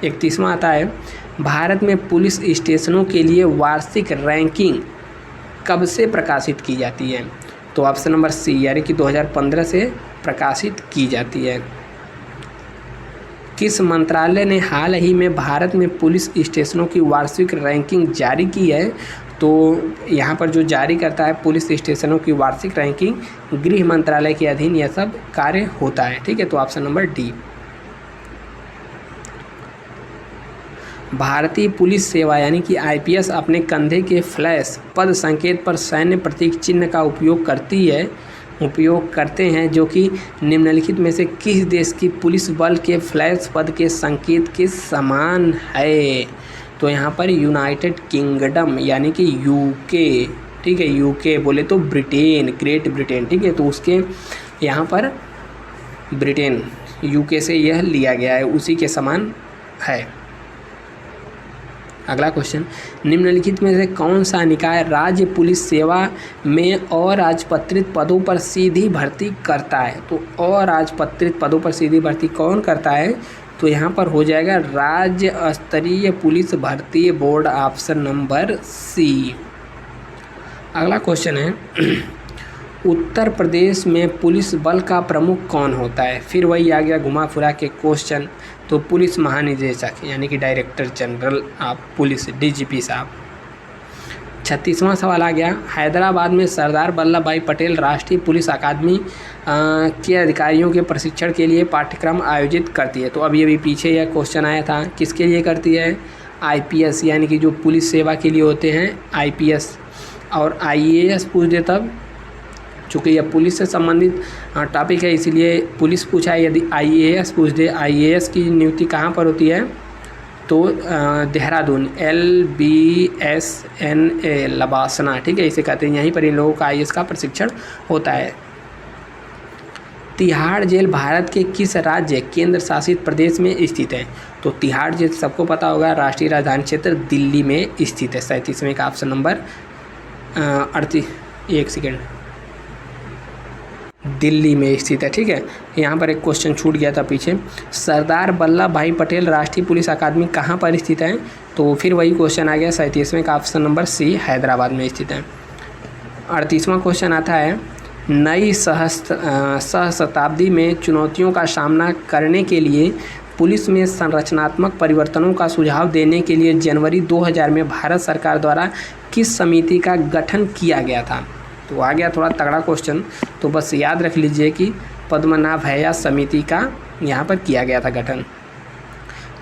31वां आता है, भारत में पुलिस स्टेशनों के लिए वार्षिक रैंकिंग कब से प्रकाशित की जाती है? तो ऑप्शन नंबर सी, यानी कि 2015 से प्रकाशित की जाती है। किस मंत्रालय ने हाल ही में भारत में पुलिस स्टेशनों की वार्षिक रैंकिंग जारी की है? तो यहाँ पर जो जारी करता है पुलिस स्टेशनों की वार्षिक रैंकिंग, गृह मंत्रालय के अधीन यह सब कार्य होता है, ठीक है। तो ऑप्शन नंबर डी। भारतीय पुलिस सेवा यानी कि IPS अपने कंधे के फ्लैश पद संकेत पर सैन्य प्रतीक चिन्ह का उपयोग करती है। उपयोग करते हैं जो कि निम्नलिखित में से किस देश की पुलिस बल के फ्लैग पद के संकेत के समान है? तो यहाँ पर यूनाइटेड किंगडम यानी कि यूके, ठीक है, यूके बोले तो ब्रिटेन, ग्रेट ब्रिटेन, ठीक है, तो उसके यहाँ पर ब्रिटेन यूके से यह लिया गया है, उसी के समान है। अगला क्वेश्चन, निम्नलिखित में से कौन सा निकाय राज्य पुलिस सेवा में अराजपत्रित पदों पर सीधी भर्ती करता है? तो अराजपत्रित पदों पर सीधी भर्ती कौन करता है? तो यहाँ पर हो जाएगा राज्य स्तरीय पुलिस भर्ती बोर्ड, ऑप्शन नंबर सी। अगला क्वेश्चन है, उत्तर प्रदेश में पुलिस बल का प्रमुख कौन होता है? फिर वही आ गया घुमा फिरा के क्वेश्चन। तो पुलिस महानिदेशक यानी कि director general of police, DGP साहब। 36वां सवाल आ गया, हैदराबाद में सरदार वल्लभ भाई पटेल राष्ट्रीय पुलिस अकादमी के अधिकारियों के प्रशिक्षण के लिए पाठ्यक्रम आयोजित करती है। तो अभी पीछे यह क्वेश्चन आया था, किसके लिए करती है? आईपीएस यानी कि जो पुलिस सेवा के लिए होते हैं, आईपीएस और आईएएस पूछ दे तब, चूँकि यह पुलिस से संबंधित टॉपिक है इसीलिए पुलिस पूछा है। यदि आईएएस पूछ दे, आईएएस की नियुक्ति कहाँ पर होती है? तो देहरादून, LBSNA लबासना, ठीक है, इसे कहते हैं, यहीं पर इन लोगों का आईएएस का प्रशिक्षण होता है। तिहाड़ जेल भारत के किस राज्य केंद्र शासित प्रदेश में स्थित है? तो तिहाड़ जेल सबको पता होगा राष्ट्रीय राजधानी क्षेत्र दिल्ली में स्थित है। 37वें का ऑप्शन नंबर 38, एक सेकेंड, दिल्ली में स्थित है, ठीक है। यहाँ पर एक क्वेश्चन छूट गया था पीछे, सरदार वल्लभ भाई पटेल राष्ट्रीय पुलिस अकादमी कहाँ पर स्थित है? तो फिर वही क्वेश्चन आ गया 37वें का ऑप्शन नंबर सी, हैदराबाद में स्थित है। 38वां क्वेश्चन आता है, नई सहस्त्राब्दी में चुनौतियों का सामना करने के लिए पुलिस में संरचनात्मक परिवर्तनों का सुझाव देने के लिए जनवरी 2000 में भारत सरकार द्वारा किस समिति का गठन किया गया था? तो आ गया थोड़ा तगड़ा क्वेश्चन, तो बस याद रख लीजिए कि पद्मनाभ हैया समिति का यहाँ पर किया गया था गठन।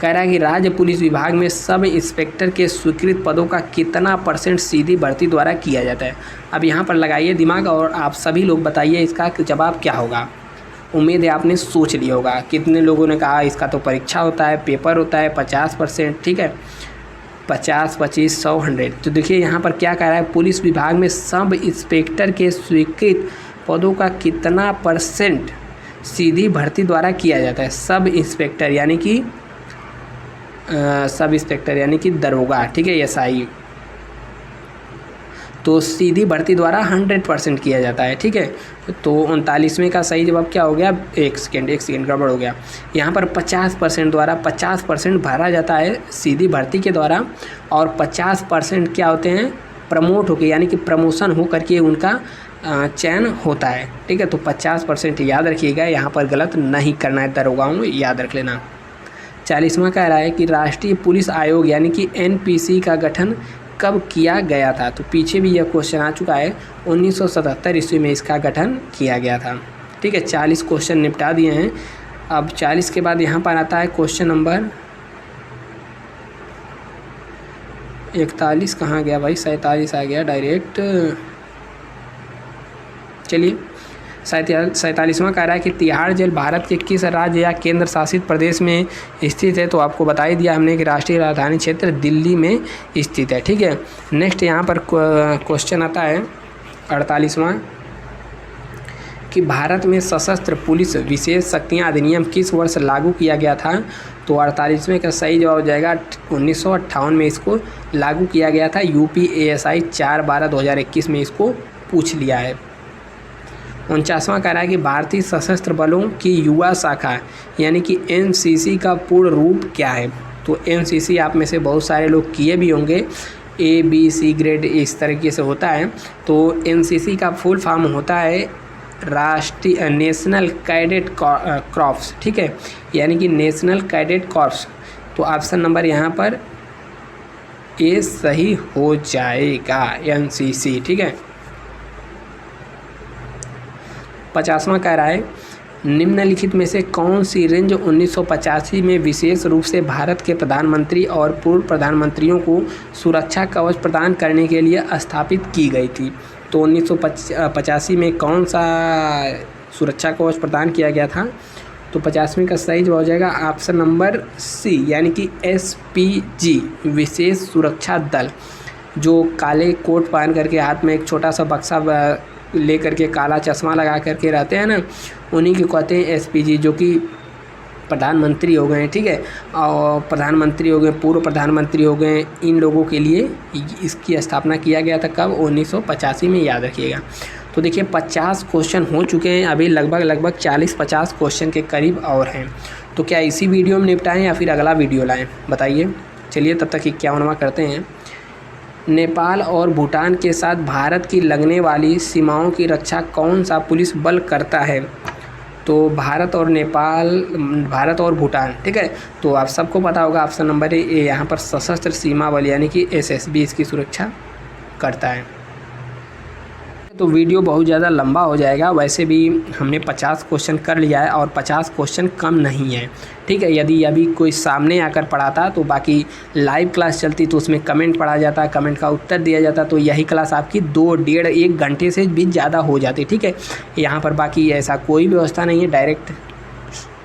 कह रहा है कि राज्य पुलिस विभाग में सब इंस्पेक्टर के स्वीकृत पदों का कितना % सीधी भर्ती द्वारा किया जाता है? अब यहाँ पर लगाइए दिमाग और आप सभी लोग बताइए इसका जवाब क्या होगा। उम्मीद है आपने सोच लिया होगा। कितने लोगों ने कहा इसका तो परीक्षा होता है, पेपर होता है, 50%, ठीक है, 50, 25, 100, 100। तो देखिए यहाँ पर क्या कह रहा है, पुलिस विभाग में सब इंस्पेक्टर के स्वीकृत पदों का कितना % सीधी भर्ती द्वारा किया जाता है? सब इंस्पेक्टर यानी कि दरोगा, ठीक है, एसआई, तो सीधी भर्ती द्वारा 100% किया जाता है, ठीक है। तो 39वें का सही जवाब क्या हो गया? एक सेकेंड गड़बड़ हो गया। यहाँ पर 50% द्वारा 50% भरा जाता है सीधी भर्ती के द्वारा, और 50% क्या होते हैं? प्रमोट होकर, यानी कि प्रमोशन हो करके उनका चयन होता है, ठीक है। तो 50% याद रखिएगा, यहाँ पर गलत नहीं करना है, दरोगाओं में याद रख लेना। 40वां कह रहा है कि राष्ट्रीय पुलिस आयोग यानी कि NPC का गठन कब किया गया था? तो पीछे भी यह क्वेश्चन आ चुका है, 1977 ईस्वी में इसका गठन किया गया था, ठीक है। 40 क्वेश्चन निपटा दिए हैं। अब 40 के बाद यहाँ पर आता है क्वेश्चन नंबर 41, कहाँ गया भाई? 47 आ गया डायरेक्ट। चलिए 47वां कह रहा है कि तिहाड़ जेल भारत के किस राज्य या केंद्र शासित प्रदेश में स्थित है? तो आपको बता ही दिया हमने कि राष्ट्रीय राजधानी क्षेत्र दिल्ली में स्थित है, ठीक है। नेक्स्ट यहाँ पर क्वेश्चन आता है 48वां कि भारत में सशस्त्र पुलिस विशेष शक्तियाँ अधिनियम किस वर्ष लागू किया गया था? तो 48वें का सही जवाब हो जाएगा 1958 में इसको लागू किया गया था। UPASI 4/12/2021 में इसको पूछ लिया है। 49वां कह रहा है कि भारतीय सशस्त्र बलों की युवा शाखा यानी कि NCC का पूर्ण रूप क्या है? तो NCC आप में से बहुत सारे लोग किए भी होंगे, ABC ग्रेड इस तरीके से होता है। तो NCC का फुल फॉर्म होता है राष्ट्रीय नेशनल कैडेट कॉर्प्स, ठीक है, यानी कि नेशनल कैडेट कॉर्प्स। तो ऑप्शन नंबर यहाँ पर ए सही हो जाएगा, NCC, ठीक है। 50वां कह रहा है निम्नलिखित में से कौन सी रेंज 1985 में विशेष रूप से भारत के प्रधानमंत्री और पूर्व प्रधानमंत्रियों को सुरक्षा कवच प्रदान करने के लिए स्थापित की गई थी? तो 1985 में कौन सा सुरक्षा कवच प्रदान किया गया था? तो 85 का सही जवाब हो जाएगा ऑप्शन नंबर सी, यानी कि SPG विशेष सुरक्षा दल। जो काले कोट पहन करके हाथ में एक छोटा सा बक्सा ले करके काला चश्मा लगा करके रहते हैं ना, उन्हीं को कहते हैं SPG, जो कि प्रधानमंत्री हो गए, ठीक है, और प्रधानमंत्री हो गए, पूर्व प्रधानमंत्री हो गए, इन लोगों के लिए इसकी स्थापना किया गया था। कब? 1985 में, याद रखिएगा। तो देखिए 50 क्वेश्चन हो चुके हैं, अभी लगभग 40-50 क्वेश्चन के करीब और हैं। तो क्या इसी वीडियो में निपटाएं या फिर अगला वीडियो लाएं, बताइए। चलिए तब तक 51वां करते हैं। नेपाल और भूटान के साथ भारत की लगने वाली सीमाओं की रक्षा कौन सा पुलिस बल करता है? तो भारत और नेपाल, भारत और भूटान, ठीक है। तो आप सबको पता होगा ऑप्शन नंबर ए, यहाँ पर सशस्त्र सीमा बल यानी कि SSB इसकी सुरक्षा करता है। तो वीडियो बहुत ज़्यादा लंबा हो जाएगा, वैसे भी हमने 50 क्वेश्चन कर लिया है और 50 क्वेश्चन कम नहीं है, ठीक है। यदि अभी कोई सामने आकर पढ़ाता तो बाकी लाइव क्लास चलती तो उसमें कमेंट पढ़ा जाता, कमेंट का उत्तर दिया जाता, तो यही क्लास आपकी 2-1.5 घंटे से भी ज़्यादा हो जाती, ठीक है। यहाँ पर बाकी ऐसा कोई व्यवस्था नहीं है, डायरेक्ट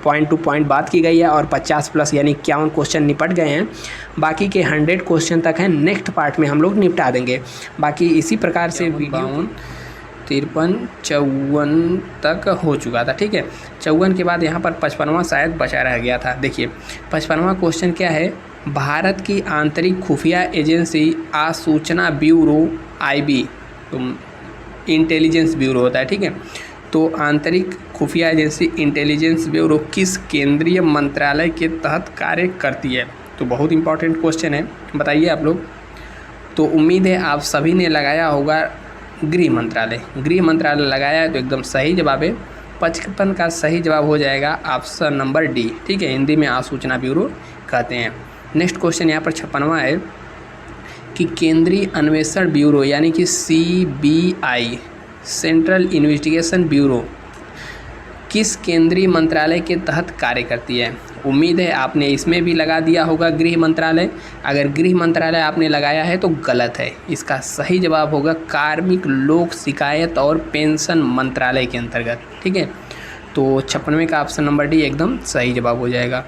पॉइंट टू पॉइंट बात की गई है और 50 प्लस यानी 51 क्वेश्चन निपट गए हैं। बाकी के 100 क्वेश्चन तक हैं, नेक्स्ट पार्ट में हम लोग निपटा देंगे। बाकी इसी प्रकार से वीडियो 53-54 तक हो चुका था, ठीक है। 54 के बाद यहाँ पर 55वां शायद बचा रह गया था। देखिए 55वां क्वेश्चन क्या है? भारत की आंतरिक खुफिया एजेंसी आसूचना ब्यूरो IB, तो इंटेलिजेंस ब्यूरो होता है, ठीक है। तो आंतरिक खुफिया एजेंसी इंटेलिजेंस ब्यूरो किस केंद्रीय मंत्रालय के तहत कार्य करती है? तो बहुत इंपॉर्टेंट क्वेश्चन है, बताइए आप लोग। तो उम्मीद है आप सभी ने लगाया होगा गृह मंत्रालय। गृह मंत्रालय लगाया है तो एकदम सही जवाब है। 55 का सही जवाब हो जाएगा ऑप्शन नंबर डी, ठीक है। हिंदी में आसूचना ब्यूरो कहते हैं। नेक्स्ट क्वेश्चन यहाँ पर 56वां है कि केंद्रीय अन्वेषण ब्यूरो यानी कि CBI सेंट्रल इन्वेस्टिगेशन ब्यूरो किस केंद्रीय मंत्रालय के तहत कार्य करती है? उम्मीद है आपने इसमें भी लगा दिया होगा गृह मंत्रालय। अगर गृह मंत्रालय आपने लगाया है तो गलत है, इसका सही जवाब होगा कार्मिक लोक शिकायत और पेंशन मंत्रालय के अंतर्गत, ठीक है। तो 56वें का ऑप्शन नंबर डी एकदम सही जवाब हो जाएगा।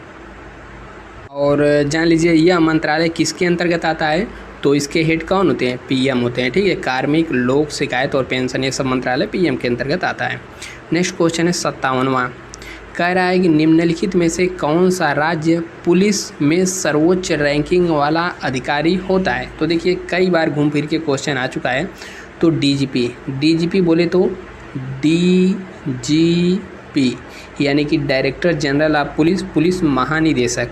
और जान लीजिए यह मंत्रालय किसके अंतर्गत आता है? तो इसके हेड कौन होते हैं? PM होते हैं, ठीक है। कार्मिक लोक शिकायत और पेंशन ये सब मंत्रालय PM के अंतर्गत आता है। नेक्स्ट क्वेश्चन है 57वां, कह रहा है कि निम्नलिखित में से कौन सा राज्य पुलिस में सर्वोच्च रैंकिंग वाला अधिकारी होता है? तो देखिए कई बार घूम फिर के क्वेश्चन आ चुका है। तो DGP बोले तो DGP यानी कि director general of police, police महानिदेशक।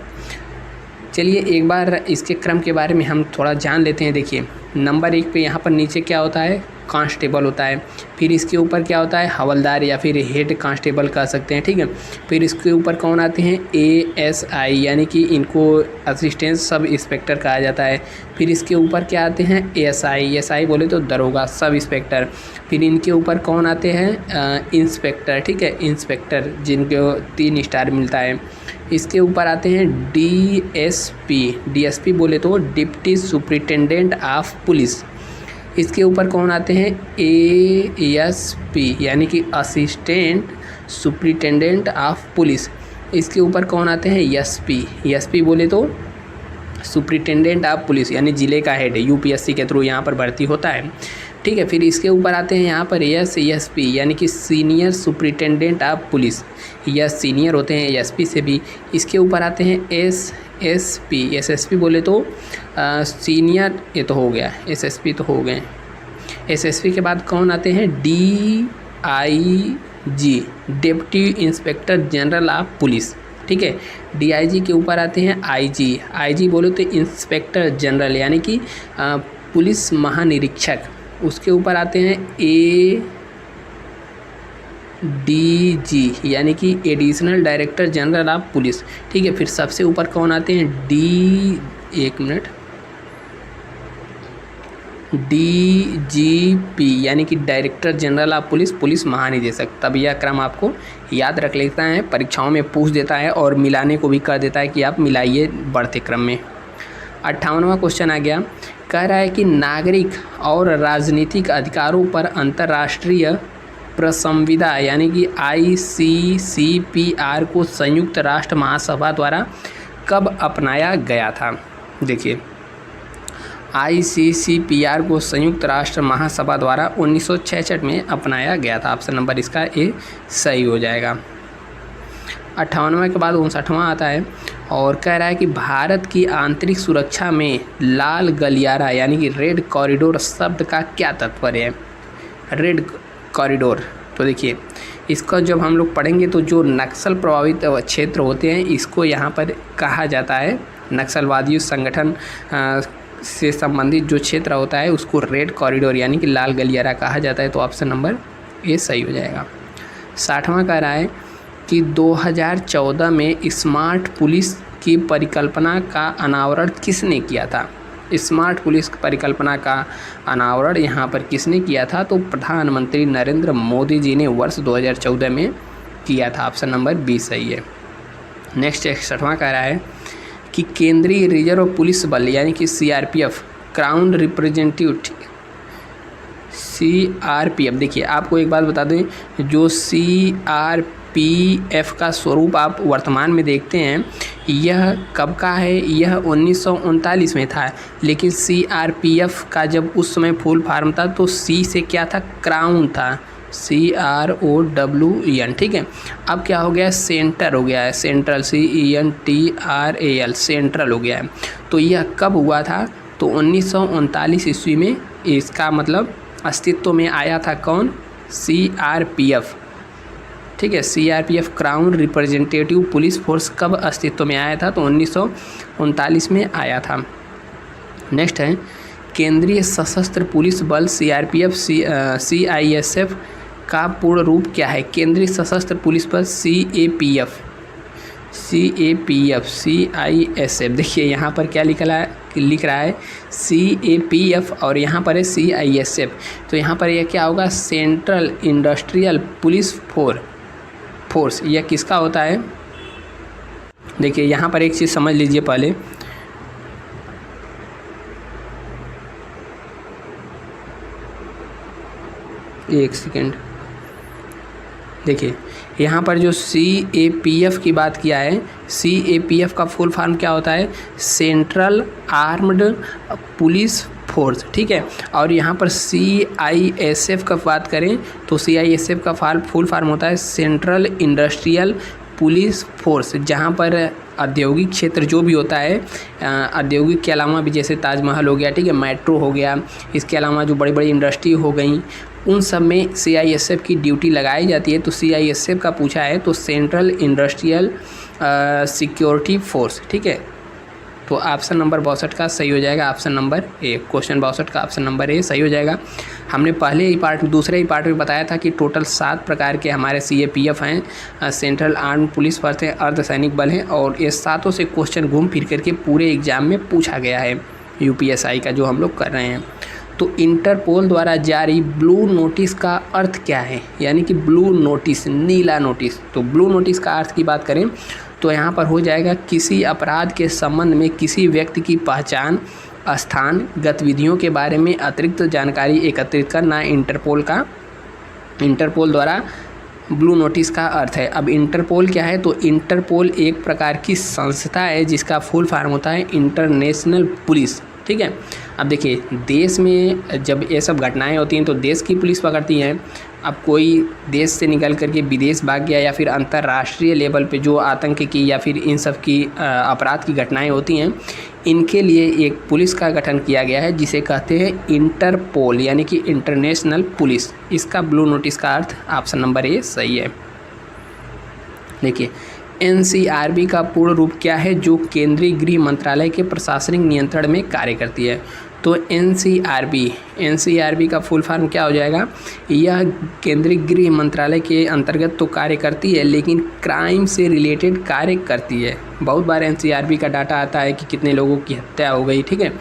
चलिए एक बार इसके क्रम के बारे में हम थोड़ा जान लेते हैं। देखिए नंबर 1 पे यहाँ पर नीचे क्या होता है? कांस्टेबल होता है। फिर इसके ऊपर क्या होता है? हवलदार या फिर हेड कांस्टेबल कह सकते हैं, ठीक है। फिर इसके ऊपर कौन आते हैं? ASI यानी कि इनको असिस्टेंट सब इंस्पेक्टर कहा जाता है। फिर इसके ऊपर क्या आते हैं? ASI बोले तो दरोगा सब इंस्पेक्टर। फिर इनके ऊपर कौन आते हैं? इंस्पेक्टर, ठीक है, इंस्पेक्टर जिनको 3 स्टार मिलता है। इसके ऊपर आते हैं DSP बोले तो डिप्टी सुपरिटेंडेंट ऑफ पुलिस। इसके ऊपर कौन आते हैं? ASP यानी कि असिस्टेंट सुपरिटेंडेंट ऑफ पुलिस। इसके ऊपर कौन आते हैं? SP बोले तो सुपरिटेंडेंट ऑफ पुलिस यानी ज़िले का हेड, UPSC के थ्रू यहाँ पर भर्ती होता है, ठीक है। फिर इसके ऊपर आते हैं यहाँ पर SSP यानी कि सीनियर सुपरिटेंडेंट ऑफ पुलिस, यह सीनियर होते हैं ASP से भी। इसके ऊपर आते हैं SSP बोले तो सीनियर, ये तो हो गया, SSP तो हो गए। SSP के बाद कौन आते हैं? DIG deputy inspector general of police, ठीक है। DIG के ऊपर आते हैं IG बोले तो इंस्पेक्टर जनरल यानी कि पुलिस महानिरीक्षक। उसके ऊपर आते हैं ADG यानी कि additional director general of police, ठीक है। फिर सबसे ऊपर कौन आते हैं? DGP यानी कि director general of police, police महानिदेशक। तब यह क्रम आपको याद रख लेता है, परीक्षाओं में पूछ देता है और मिलाने को भी कर देता है कि आप मिलाइए बढ़ते क्रम में। 58वां क्वेश्चन आ गया, कह रहा है कि नागरिक और राजनीतिक अधिकारों पर अंतर्राष्ट्रीय प्रसंविदा यानी कि ICCPR को संयुक्त राष्ट्र महासभा द्वारा कब अपनाया गया था। देखिए ICCPR को संयुक्त राष्ट्र महासभा द्वारा 1966 में अपनाया गया था। ऑप्शन नंबर इसका ए सही हो जाएगा। 58वें के बाद 59वां आता है और कह रहा है कि भारत की आंतरिक सुरक्षा में लाल गलियारा यानी कि रेड कॉरिडोर शब्द का क्या तात्पर्य है। रेड कॉरिडोर, तो देखिए इसका जब हम लोग पढ़ेंगे तो जो नक्सल प्रभावित क्षेत्र होते हैं इसको यहाँ पर कहा जाता है, नक्सलवादी संगठन से संबंधित जो क्षेत्र होता है उसको रेड कॉरिडोर यानी कि लाल गलियारा कहा जाता है। तो ऑप्शन नंबर ए सही हो जाएगा। 60वां कह रहा है कि 2014 में स्मार्ट पुलिस की परिकल्पना का अनावरण किसने किया था। स्मार्ट पुलिस परिकल्पना का अनावरण यहाँ पर किसने किया था, तो प्रधानमंत्री नरेंद्र मोदी जी ने वर्ष 2014 में किया था। ऑप्शन नंबर बी सही है। नेक्स्ट 61वां कह रहा है कि केंद्रीय रिजर्व पुलिस बल यानी कि CRPF क्राउन रिप्रेजेंटेटिव CRPF, देखिए आपको एक बात बता दें, जो CRPF का स्वरूप आप वर्तमान में देखते हैं यह कब का है, यह 1939 में था। लेकिन CRPF का जब उस समय फुल फॉर्म था तो C से क्या था, क्राउन था, CROWN, ठीक है। अब क्या हो गया, सेंटर हो गया है, सेंट्रल CENTRAL, सेंट्रल हो गया है। तो यह कब हुआ था, तो 1939 ईस्वी में इसका मतलब अस्तित्व में आया था। कौन, CRPF, ठीक है। CRPF crown representative police force कब अस्तित्व में आया था, तो 1939 में आया था। नेक्स्ट है केंद्रीय सशस्त्र पुलिस बल CRPF CISF का पूर्ण रूप क्या है। केंद्रीय सशस्त्र पुलिस बल CAPF CISF, देखिए यहाँ पर क्या लिख रहा है CAPF और यहाँ पर है CISF। तो यहाँ पर यह क्या होगा, सेंट्रल इंडस्ट्रियल पुलिस फोर्स, यह किसका होता है। देखिए यहाँ पर एक चीज़ समझ लीजिए पहले, एक सेकेंड, देखिए यहाँ पर जो CAPF की बात किया है, CAPF का फुल फॉर्म क्या होता है, सेंट्रल आर्म्ड पुलिस फोर्स, ठीक है। और यहाँ पर CISF का बात करें तो CISF का फुल फॉर्म होता है सेंट्रल इंडस्ट्रियल पुलिस फोर्स, जहाँ पर औद्योगिक क्षेत्र जो भी होता है, औद्योगिक के अलावा भी जैसे ताजमहल हो गया, ठीक है, मेट्रो हो गया, इसके अलावा जो बड़ी बड़ी इंडस्ट्री हो गई, उन सब में CISF की ड्यूटी लगाई जाती है। तो CISF का पूछा है तो सेंट्रल इंडस्ट्रियल सिक्योरिटी फोर्स, ठीक है। तो ऑप्शन नंबर 62 का सही हो जाएगा, ऑप्शन नंबर ए। क्वेश्चन 62 का ऑप्शन नंबर ए सही हो जाएगा। हमने पहले ही दूसरे ही पार्ट में बताया था कि टोटल 7 प्रकार के हमारे CAPF हैं, सेंट्रल आर्म पुलिस फोर्स हैं, अर्धसैनिक बल हैं, और ये सातों से क्वेश्चन घूम फिर करके पूरे एग्जाम में पूछा गया है UPSI का जो हम लोग कर रहे हैं। तो इंटरपोल द्वारा जारी ब्लू नोटिस का अर्थ क्या है, यानी कि ब्लू नोटिस, नीला नोटिस। तो ब्लू नोटिस का अर्थ की बात करें तो यहाँ पर हो जाएगा किसी अपराध के संबंध में किसी व्यक्ति की पहचान, स्थान, गतिविधियों के बारे में अतिरिक्त जानकारी एकत्रित करना इंटरपोल द्वारा ब्लू नोटिस का अर्थ है। अब इंटरपोल क्या है, तो इंटरपोल एक प्रकार की संस्था है जिसका फुल फॉर्म होता है इंटरनेशनल पुलिस, ठीक है। अब देखिए देश में जब ये सब घटनाएं होती हैं तो देश की पुलिस पकड़ती है। अब कोई देश से निकल करके विदेश भाग गया या फिर अंतर्राष्ट्रीय लेवल पे जो आतंक की या फिर इन सब की अपराध की घटनाएं होती हैं, इनके लिए एक पुलिस का गठन किया गया है जिसे कहते हैं इंटरपोल यानी कि इंटरनेशनल पुलिस। इसका ब्लू नोटिस का अर्थ ऑप्शन नंबर ए सही है। देखिए NCRB का पूर्ण रूप क्या है, जो केंद्रीय गृह मंत्रालय के प्रशासनिक नियंत्रण में कार्य करती है। तो NCRB का फुल फॉर्म क्या हो जाएगा, यह केंद्रीय गृह मंत्रालय के अंतर्गत तो कार्य करती है लेकिन क्राइम से रिलेटेड कार्य करती है। बहुत बार NCRB का डाटा आता है कि कितने लोगों की हत्या हो गई, ठीक है,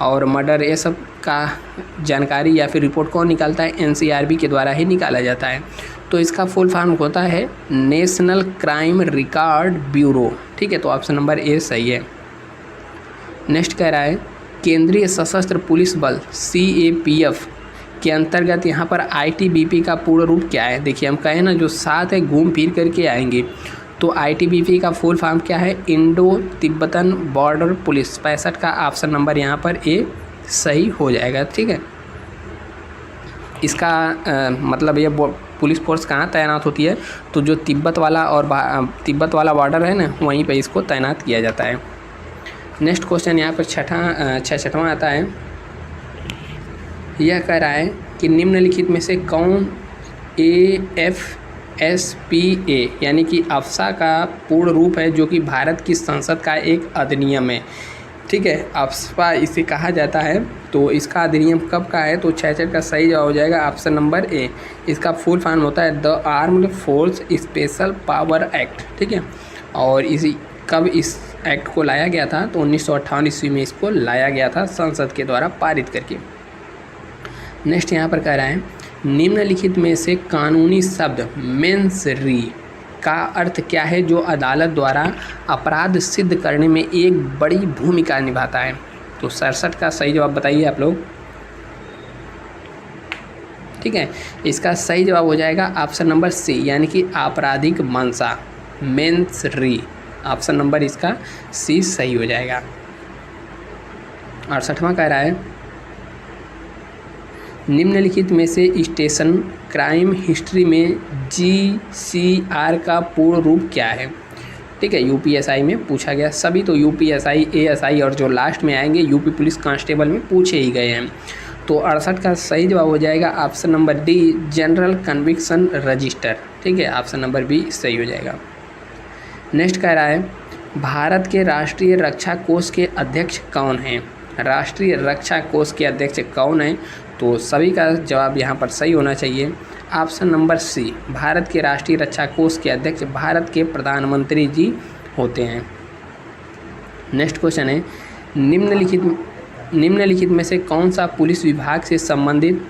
और मर्डर, ये सब का जानकारी या फिर रिपोर्ट कौन निकालता है, NCRB के द्वारा ही निकाला जाता है। तो इसका फुल फॉर्म होता है नेशनल क्राइम रिकॉर्ड ब्यूरो, ठीक है। तो ऑप्शन नंबर ए सही है। नेक्स्ट कह रहा है केंद्रीय सशस्त्र पुलिस बल CAPF के अंतर्गत यहाँ पर ITBP का पूर्ण रूप क्या है। देखिए हम कहें ना जो साथ है घूम फिर करके आएंगे, तो ITBP का फुल फॉर्म क्या है, इंडो तिब्बतन बॉर्डर पुलिस। 65 का ऑप्शन नंबर यहाँ पर ए सही हो जाएगा। ठीक है, इसका मतलब ये पुलिस फोर्स कहाँ तैनात होती है, तो जो तिब्बत वाला बॉर्डर है ना वहीं पे इसको तैनात किया जाता है। नेक्स्ट क्वेश्चन यहाँ पर छठवां आता है। यह कह रहा है कि निम्नलिखित में से कौन AFSPA यानी कि अफसा का पूर्ण रूप है, जो कि भारत की संसद का एक अधिनियम है। ठीक है, अफसा इसे कहा जाता है। तो इसका अधिनियम कब का है, तो 66 का सही जवाब हो जाएगा ऑप्शन नंबर ए। इसका फुल फॉर्म होता है the armed force special power act. ठीक है, और कब इस एक्ट को लाया गया था, तो 1958 ईस्वी में इसको लाया गया था संसद के द्वारा पारित करके। नेक्स्ट यहाँ पर कह रहा है निम्नलिखित में से कानूनी शब्द मेंस री का अर्थ क्या है, जो अदालत द्वारा अपराध सिद्ध करने में एक बड़ी भूमिका निभाता है। तो 67 का सही जवाब बताइए आप लोग। ठीक है, इसका सही जवाब हो जाएगा ऑप्शन नंबर सी यानी कि आपराधिक मंशा, मेंस री। ऑप्शन नंबर इसका सी सही हो जाएगा। 68वां कह रहा है निम्नलिखित में से स्टेशन क्राइम हिस्ट्री में GCR का पूर्ण रूप क्या है। ठीक है, UPSI में पूछा गया। सभी तो UPSI, ASI और जो लास्ट में आएंगे यूपी पुलिस कांस्टेबल में पूछे ही गए हैं। तो 68 का सही जवाब हो जाएगा option number D general conviction register. ठीक है, ऑप्शन नंबर बी सही हो जाएगा। नेक्स्ट कह रहा है भारत के राष्ट्रीय रक्षा कोष के अध्यक्ष कौन हैं। राष्ट्रीय रक्षा कोष के अध्यक्ष कौन हैं, तो सभी का जवाब यहाँ पर सही होना चाहिए। ऑप्शन नंबर सी भारत के राष्ट्रीय रक्षा कोष के अध्यक्ष भारत के प्रधानमंत्री जी होते हैं। नेक्स्ट क्वेश्चन है निम्नलिखित में से कौन सा पुलिस विभाग से संबंधित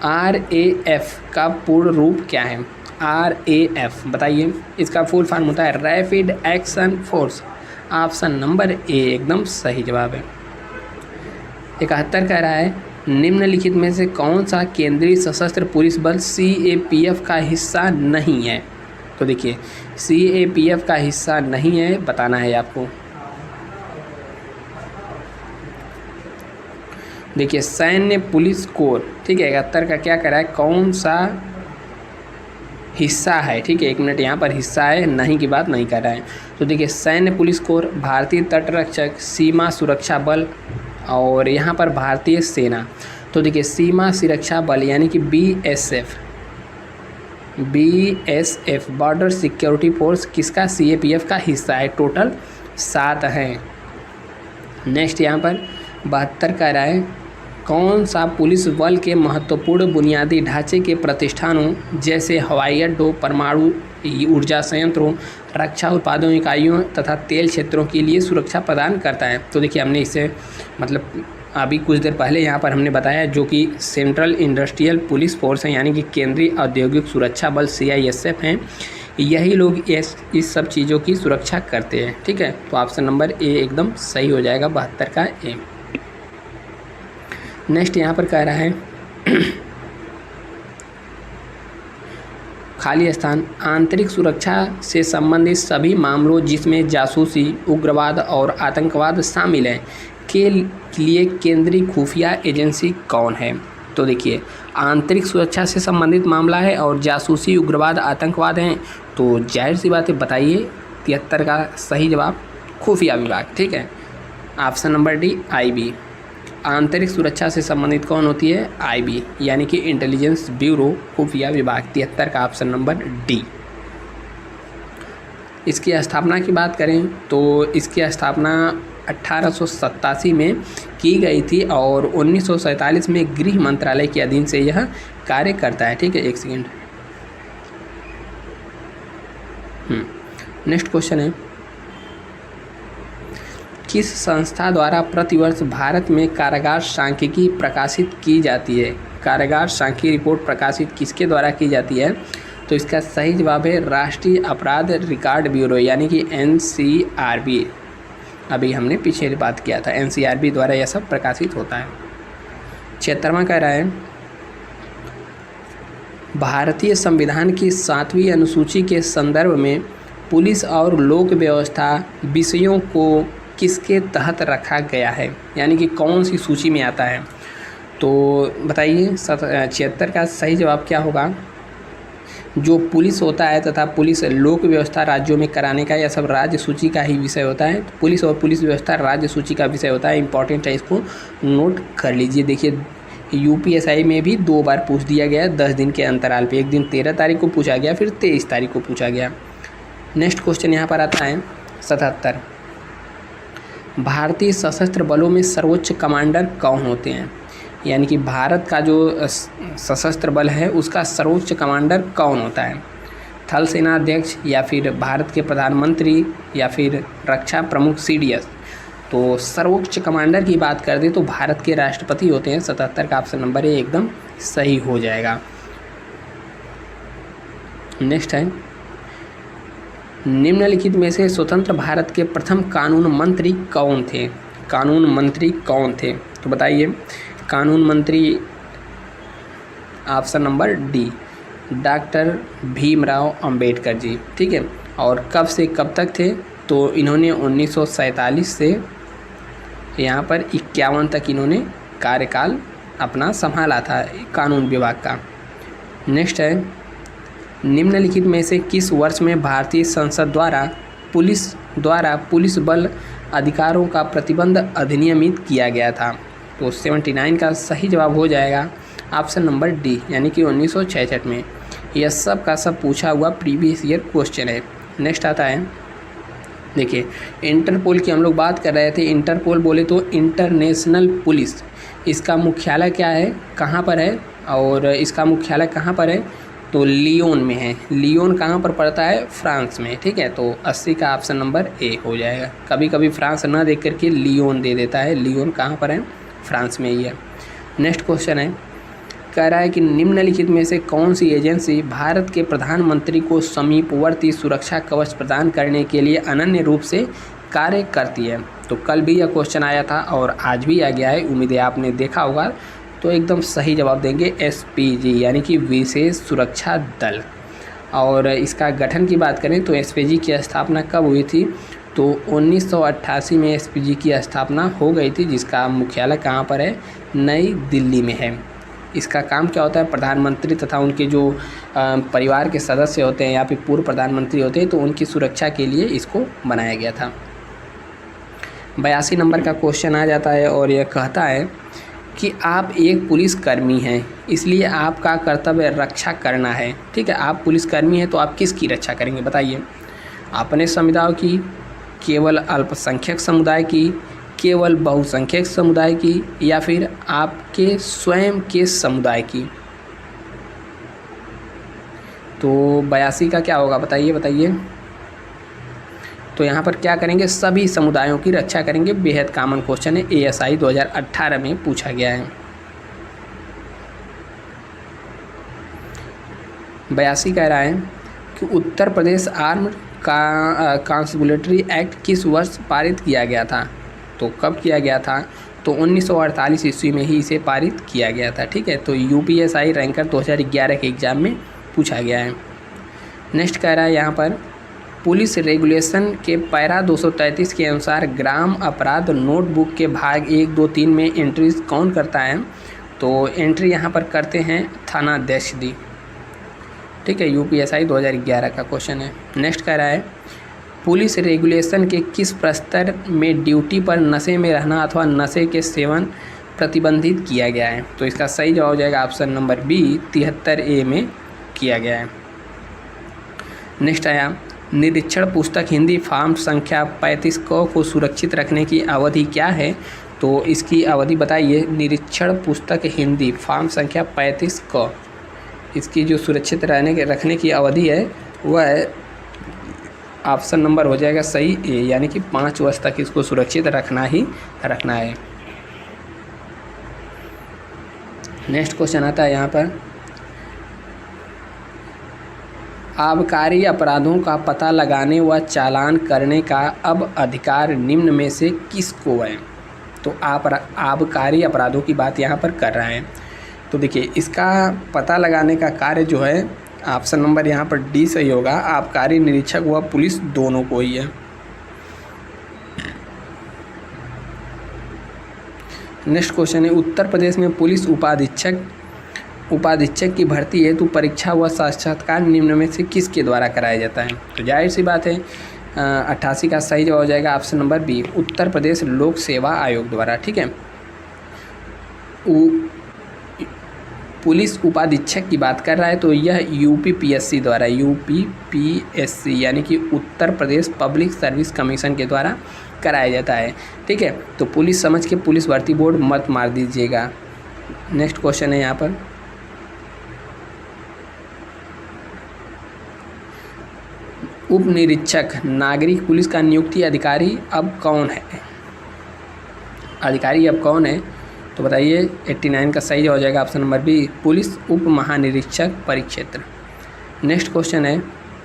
RAF का पूर्ण रूप क्या है। RAF बताइए, इसका फुल फॉर्म होता है rapid action force. Option number A एकदम सही जवाब है। 71 कह रहा है निम्नलिखित में से कौन सा केंद्रीय सशस्त्र पुलिस बल CAPF का हिस्सा नहीं है। तो देखिए CAPF का हिस्सा नहीं है, बताना है आपको। देखिए सैन्य पुलिस कोर। ठीक है, 71 का क्या कह रहा है, कौन सा हिस्सा है। ठीक है, 1 मिनट, यहाँ पर हिस्सा है नहीं की बात नहीं कर रहा है। तो देखिए सैन्य पुलिस कोर, भारतीय तटरक्षक, सीमा सुरक्षा बल और यहाँ पर भारतीय सेना। तो देखिए सीमा सुरक्षा बल यानी कि BSF बॉर्डर सिक्योरिटी फोर्स किसका CAPF का हिस्सा है। टोटल 7 हैं। नेक्स्ट यहाँ पर 72 कह रहा है कौन सा पुलिस बल के महत्वपूर्ण बुनियादी ढांचे के प्रतिष्ठानों जैसे हवाई अड्डों, परमाणु ऊर्जा संयंत्रों, रक्षा उत्पादों इकाइयों तथा तेल क्षेत्रों के लिए सुरक्षा प्रदान करता है। तो देखिए हमने इसे मतलब अभी कुछ देर पहले यहाँ पर हमने बताया, जो कि सेंट्रल इंडस्ट्रियल पुलिस फोर्स है यानी कि केंद्रीय औद्योगिक सुरक्षा बल CISF हैं। यही लोग इस सब चीज़ों की सुरक्षा करते हैं। ठीक है, तो ऑप्शन नंबर ए एकदम सही हो जाएगा 72 का ए। नेक्स्ट यहाँ पर कह रहा है खाली स्थान आंतरिक सुरक्षा से संबंधित सभी मामलों जिसमें जासूसी, उग्रवाद और आतंकवाद शामिल हैं के लिए केंद्रीय खुफिया एजेंसी कौन है। तो देखिए आंतरिक सुरक्षा से संबंधित मामला है और जासूसी, उग्रवाद, आतंकवाद हैं, तो जाहिर सी बात है बताइए 73 का सही जवाब खुफिया विभाग। ठीक है, ऑप्शन नंबर डी IB। आंतरिक सुरक्षा से संबंधित कौन होती है, IB यानी कि इंटेलिजेंस ब्यूरो, खुफिया विभाग। 73 का ऑप्शन नंबर डी। इसकी स्थापना की बात करें तो इसकी स्थापना 1887 में की गई थी और 1947 में गृह मंत्रालय के अधीन से यह कार्य करता है। ठीक है, एक सेकेंड। नेक्स्ट क्वेश्चन है किस संस्था द्वारा प्रतिवर्ष भारत में कारागार सांख्यिकी प्रकाशित की जाती है। कारागार सांख्यिकी रिपोर्ट प्रकाशित किसके द्वारा की जाती है। तो इसका सही जवाब है राष्ट्रीय अपराध रिकॉर्ड ब्यूरो यानी कि NCRB। अभी हमने पीछे बात किया था, NCRB द्वारा यह सब प्रकाशित होता है। 76वां कह रहा है, भारतीय संविधान की 7वीं अनुसूची के संदर्भ में पुलिस और लोक व्यवस्था विषयों को किसके तहत रखा गया है, यानी कि कौन सी सूची में आता है। तो बताइए 76 का सही जवाब क्या होगा। जो पुलिस होता है तथा पुलिस लोक व्यवस्था राज्यों में कराने का, यह सब राज्य सूची का ही विषय होता है। पुलिस और पुलिस व्यवस्था राज्य सूची का विषय होता है। इंपॉर्टेंट है, इसको नोट कर लीजिए। देखिए UPSI में भी 2 बार पूछ दिया गया 10 दिन के अंतराल पे। एक दिन 13 तारीख को पूछा गया, फिर 23 तारीख को पूछा गया। नेक्स्ट क्वेश्चन यहाँ पर आता है 77। भारतीय सशस्त्र बलों में सर्वोच्च कमांडर कौन होते हैं, यानी कि भारत का जो सशस्त्र बल है उसका सर्वोच्च कमांडर कौन होता है। थल सेना अध्यक्ष, या फिर भारत के प्रधानमंत्री, या फिर रक्षा प्रमुख CDS। तो सर्वोच्च कमांडर की बात कर दें तो भारत के राष्ट्रपति होते हैं। 77 का ऑप्शन नंबर ए एकदम सही हो जाएगा। नेक्स्ट है, निम्नलिखित में से स्वतंत्र भारत के प्रथम कानून मंत्री कौन थे। कानून मंत्री कौन थे, तो बताइए। कानून मंत्री option number D, doctor Bhimrao Ambedkar ji. ठीक है, और कब से कब तक थे, तो इन्होंने 1947 से यहाँ पर 51 तक इन्होंने कार्यकाल अपना संभाला था कानून विभाग का। नेक्स्ट है, निम्नलिखित में से किस वर्ष में भारतीय संसद द्वारा पुलिस बल अधिकारों का प्रतिबंध अधिनियमित किया गया था। तो 79 का सही जवाब हो जाएगा ऑप्शन नंबर डी, यानी कि 1966 में। यह सब का सब पूछा हुआ प्रीवियस ईयर क्वेश्चन है। नेक्स्ट आता है, देखिए इंटरपोल की हम लोग बात कर रहे थे। इंटरपोल बोले तो इंटरनेशनल पुलिस, इसका मुख्यालय क्या है, कहाँ पर है, और इसका मुख्यालय कहाँ पर है, तो लियोन में है। लियोन कहाँ पर पड़ता है, फ्रांस में। ठीक है, तो 80 का ऑप्शन नंबर ए हो जाएगा। कभी कभी फ्रांस ना देख करके लियोन दे देता है। लियोन कहाँ पर है, फ्रांस में ही है। नेक्स्ट क्वेश्चन है, कह रहा है कि निम्नलिखित में से कौन सी एजेंसी भारत के प्रधानमंत्री को समीपवर्ती सुरक्षा कवच प्रदान करने के लिए अनन्य रूप से कार्य करती है। तो कल भी यह क्वेश्चन आया था और आज भी आ गया है, उम्मीद है आपने देखा होगा। तो एकदम सही जवाब देंगे SPG, यानी कि विशेष सुरक्षा दल। और इसका गठन की बात करें तो SPG की स्थापना कब हुई थी, तो 1988 में SPG की स्थापना हो गई थी, जिसका मुख्यालय कहाँ पर है, नई दिल्ली में है। इसका काम क्या होता है, प्रधानमंत्री तथा उनके जो परिवार के सदस्य होते हैं या फिर पूर्व प्रधानमंत्री होते हैं, तो उनकी सुरक्षा के लिए इसको बनाया गया था। 82 नंबर का क्वेश्चन आ जाता है और यह कहता है कि आप एक पुलिसकर्मी हैं, इसलिए आपका कर्तव्य रक्षा करना है। ठीक है, आप पुलिसकर्मी हैं तो आप किसकी रक्षा करेंगे, बताइए। अपने समुदाय की, केवल अल्पसंख्यक समुदाय की, केवल बहुसंख्यक समुदाय की, या फिर आपके स्वयं के समुदाय की। तो 82 का क्या होगा, बताइए। तो यहाँ पर क्या करेंगे, सभी समुदायों की रक्षा करेंगे। बेहद कॉमन क्वेश्चन है, ASI 2018 में पूछा गया है। 82 कह रहा है कि उत्तर प्रदेश आर्म्ड कॉन्स्टिट्यूटरी एक्ट किस वर्ष पारित किया गया था। तो कब किया गया था, तो 1948 ईस्वी में ही इसे पारित किया गया था। ठीक है, तो UPSI रैंकर 2011 के एग्ज़ाम में पूछा गया है। नेक्स्ट कह रहा है यहाँ पर, पुलिस रेगुलेशन के पैरा 233 के अनुसार ग्राम अपराध नोटबुक के भाग 1, 2, 3 में एंट्रीज कौन करता है, तो एंट्री यहाँ पर करते हैं थानाध्यक्ष दी। ठीक है, UPSI 2011 का क्वेश्चन है। नेक्स्ट कह रहा है, पुलिस रेगुलेशन के किस प्रस्तर में ड्यूटी पर नशे में रहना अथवा नशे के सेवन प्रतिबंधित किया गया है। तो इसका सही जवाब हो जाएगा ऑप्शन नंबर बी, 73A में किया गया है। नेक्स्ट आया, निरीक्षण पुस्तक हिंदी फॉर्म संख्या 35 को सुरक्षित रखने की अवधि क्या है। तो इसकी अवधि बताइए। निरीक्षण पुस्तक हिंदी फॉर्म संख्या 35 को, इसकी जो सुरक्षित रखने की अवधि है वह ऑप्शन नंबर हो जाएगा सही ए, यानी कि 5 वर्ष तक इसको सुरक्षित रखना है। नेक्स्ट क्वेश्चन आता है यहाँ पर, आबकारी अपराधों का पता लगाने व चालान करने का अब अधिकार निम्न में से किसको है? तो आबकारी अपराधों की बात यहाँ पर कर रहे हैं। तो देखिए, इसका पता लगाने का कार्य जो है ऑप्शन नंबर यहाँ पर डी सही होगा। आबकारी निरीक्षक व पुलिस दोनों को ही है। नेक्स्ट क्वेश्चन है, उत्तर प्रदेश में पुलिस उपाधीक्षक की भर्ती हेतु परीक्षा व साक्षात्कार निम्न में से किसके द्वारा कराया जाता है? तो जाहिर सी बात है 88 का सही जवाब हो जाएगा option number B, Uttar Pradesh लोक सेवा आयोग द्वारा। ठीक है, पुलिस उपाधीक्षक की बात कर रहा है तो यह यूपीपीएससी द्वारा, यूपीपीएससी यानी कि Uttar Pradesh public service commission के द्वारा कराया जाता है। ठीक है, तो पुलिस समझ के पुलिस भर्ती बोर्ड मत मार दीजिएगा। नेक्स्ट क्वेश्चन है यहाँ पर, उप निरीक्षक नागरिक पुलिस का नियुक्ति अधिकारी अब कौन है? अधिकारी अब कौन है? तो बताइए, 89 का सही हो जाएगा ऑप्शन नंबर बी, पुलिस उप महानिरीक्षक परिक्षेत्र। नेक्स्ट क्वेश्चन है,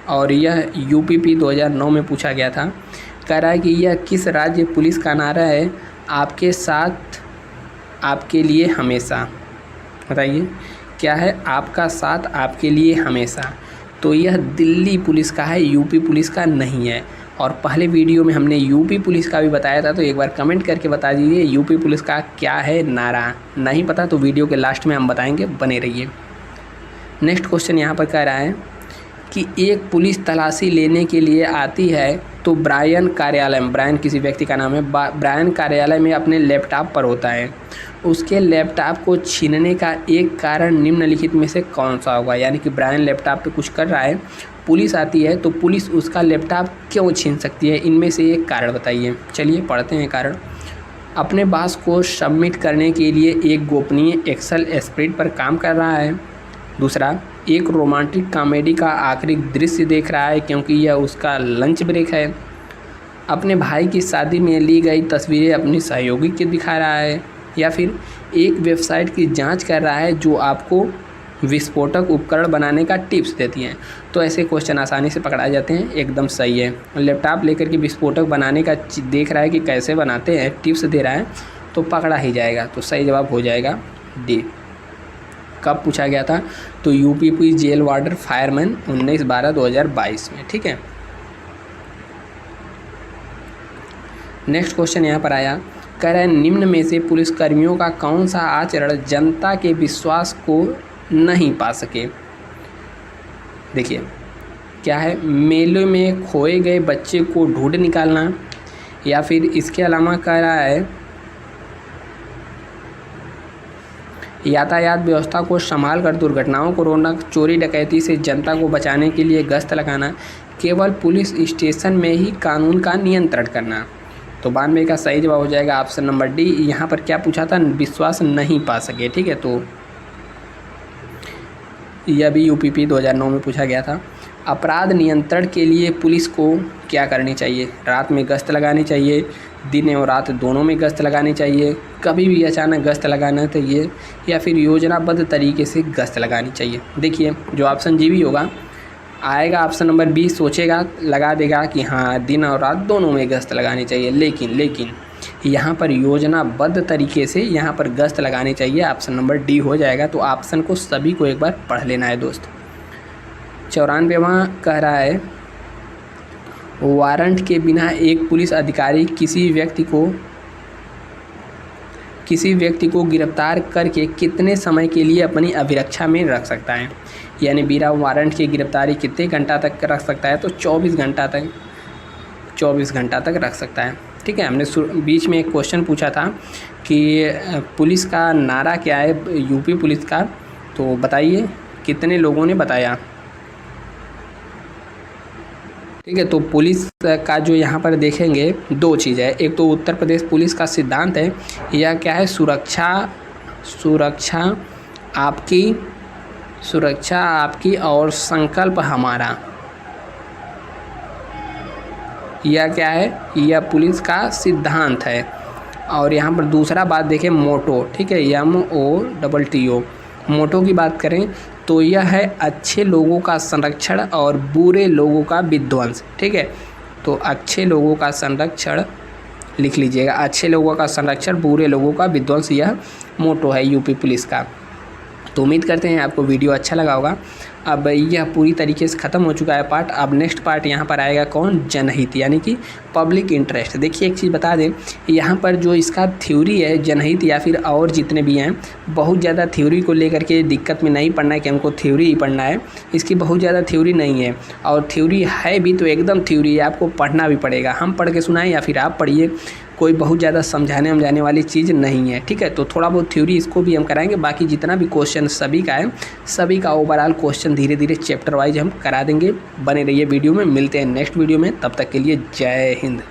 और यह यूपीपी 2009 में पूछा गया था। कह रहा है कि यह किस राज्य पुलिस का नारा है? आपके साथ आपके लिए हमेशा। बताइए क्या है? आपका साथ आपके लिए हमेशा। तो यह दिल्ली पुलिस का है, यूपी पुलिस का नहीं है। और पहले वीडियो में हमने यूपी पुलिस का भी बताया था, तो एक बार कमेंट करके बता दीजिए यूपी पुलिस का क्या है नारा। नहीं पता तो वीडियो के लास्ट में हम बताएंगे, बने रहिए। नेक्स्ट क्वेश्चन यहाँ पर कह रहा है कि एक पुलिस तलाशी लेने के लिए आती है तो ब्रायन कार्यालय में, ब्रायन किसी व्यक्ति का नाम है, ब्रायन कार्यालय में अपने लैपटॉप पर होता है। उसके लैपटॉप को छीनने का एक कारण निम्नलिखित में से कौन सा होगा? यानी कि ब्रायन लैपटॉप पे कुछ कर रहा है, पुलिस आती है तो पुलिस उसका लैपटॉप क्यों छीन सकती है? इनमें से एक कारण बताइए। चलिए पढ़ते हैं कारण। अपने बॉस को सबमिट करने के लिए एक गोपनीय एक्सेल स्प्रेड पर काम कर रहा है। दूसरा, एक रोमांटिक कॉमेडी का आखिरी दृश्य देख रहा है क्योंकि यह उसका लंच ब्रेक है। अपने भाई की शादी में ली गई तस्वीरें अपनी सहयोगी के दिखा रहा है। या फिर एक वेबसाइट की जांच कर रहा है जो आपको विस्फोटक उपकरण बनाने का टिप्स देती हैं। तो ऐसे क्वेश्चन आसानी से पकड़ाए जाते हैं, एकदम सही है। लैपटॉप लेकर के विस्फोटक बनाने का देख रहा है कि कैसे बनाते हैं, टिप्स दे रहा है, तो पकड़ा ही जाएगा। तो सही जवाब हो जाएगा डी। कब पूछा गया था? तो यूपी जेल वार्डर फायरमैन 19/12/2022 में। ठीक है, नेक्स्ट क्वेश्चन यहाँ पर आया, कह रहा है निम्न में से पुलिसकर्मियों का कौन सा आचरण जनता के विश्वास को नहीं पा सके? देखिए क्या है, मेले में खोए गए बच्चे को ढूंढ निकालना, या फिर इसके अलावा कह रहा है यातायात व्यवस्था को संभाल कर दुर्घटनाओं को रोकना, चोरी डकैती से जनता को बचाने के लिए गश्त लगाना, केवल पुलिस स्टेशन में ही कानून का नियंत्रण करना। तो 92 का सही जवाब हो जाएगा ऑप्शन नंबर डी। यहाँ पर क्या पूछा था? विश्वास नहीं पा सके। ठीक है, तो यह भी यूपीपी 2009 में पूछा गया था। अपराध नियंत्रण के लिए पुलिस को क्या करनी चाहिए? रात में गश्त लगानी चाहिए, दिन और रात दोनों में गश्त लगानी चाहिए, कभी भी अचानक गश्त लगाना चाहिए, या फिर योजनाबद्ध तरीके से गश्त लगानी चाहिए। देखिए जो ऑप्शन जी भी होगा आएगा ऑप्शन नंबर बी, सोचेगा लगा देगा कि हाँ दिन और रात दोनों में गश्त लगानी चाहिए, लेकिन यहाँ पर योजनाबद्ध तरीके से यहाँ पर गश्त लगानी चाहिए। ऑप्शन नंबर डी हो जाएगा। तो ऑप्शन को सभी को एक बार पढ़ लेना है दोस्त। 94वां कह रहा है वारंट के बिना एक पुलिस अधिकारी किसी व्यक्ति को गिरफ्तार करके कितने समय के लिए अपनी अभिरक्षा में रख सकता है? यानी बिना वारंट की गिरफ्तारी कितने घंटा तक रख सकता है? तो 24 घंटा तक रख सकता है। ठीक है, हमने बीच में एक क्वेश्चन पूछा था कि पुलिस का नारा क्या है यूपी पुलिस का, तो बताइए कितने लोगों ने बताया? ठीक है, तो पुलिस का जो यहाँ पर देखेंगे दो चीज़ है, एक तो उत्तर प्रदेश पुलिस का सिद्धांत है, यह क्या है? सुरक्षा आपकी और संकल्प हमारा। यह क्या है? यह पुलिस का सिद्धांत है। और यहाँ पर दूसरा बात देखें मोटो। ठीक है, MOTTO मोटो की बात करें तो यह है अच्छे लोगों का संरक्षण और बुरे लोगों का विध्वंस। ठीक है, तो अच्छे लोगों का संरक्षण लिख लीजिएगा, अच्छे लोगों का संरक्षण बुरे लोगों का विध्वंस, यह मोटो है यूपी पुलिस का। तो उम्मीद करते हैं आपको वीडियो अच्छा लगा होगा। अब यह पूरी तरीके से ख़त्म हो चुका है पार्ट। अब नेक्स्ट पार्ट यहाँ पर आएगा कौन, जनहित यानी कि पब्लिक इंटरेस्ट। देखिए एक चीज़ बता दें, यहाँ पर जो इसका थ्योरी है जनहित या फिर और जितने भी हैं, बहुत ज़्यादा थ्योरी को लेकर के दिक्कत में नहीं पड़ना है कि हमको थ्योरी ही पढ़ना है। इसकी बहुत ज़्यादा थ्योरी नहीं है, और थ्योरी है भी तो एकदम थ्योरी है, आपको पढ़ना भी पड़ेगा। हम पढ़ के सुनाएं या फिर आप पढ़िए, कोई बहुत ज़्यादा समझाने वाली चीज़ नहीं है। ठीक है, तो थोड़ा बहुत थ्योरी इसको भी हम कराएंगे, बाकी जितना भी क्वेश्चन सभी का है, सभी का ओवरऑल क्वेश्चन धीरे धीरे चैप्टर वाइज हम करा देंगे। बने रहिए वीडियो में, मिलते हैं नेक्स्ट वीडियो में, तब तक के लिए जय हिंद।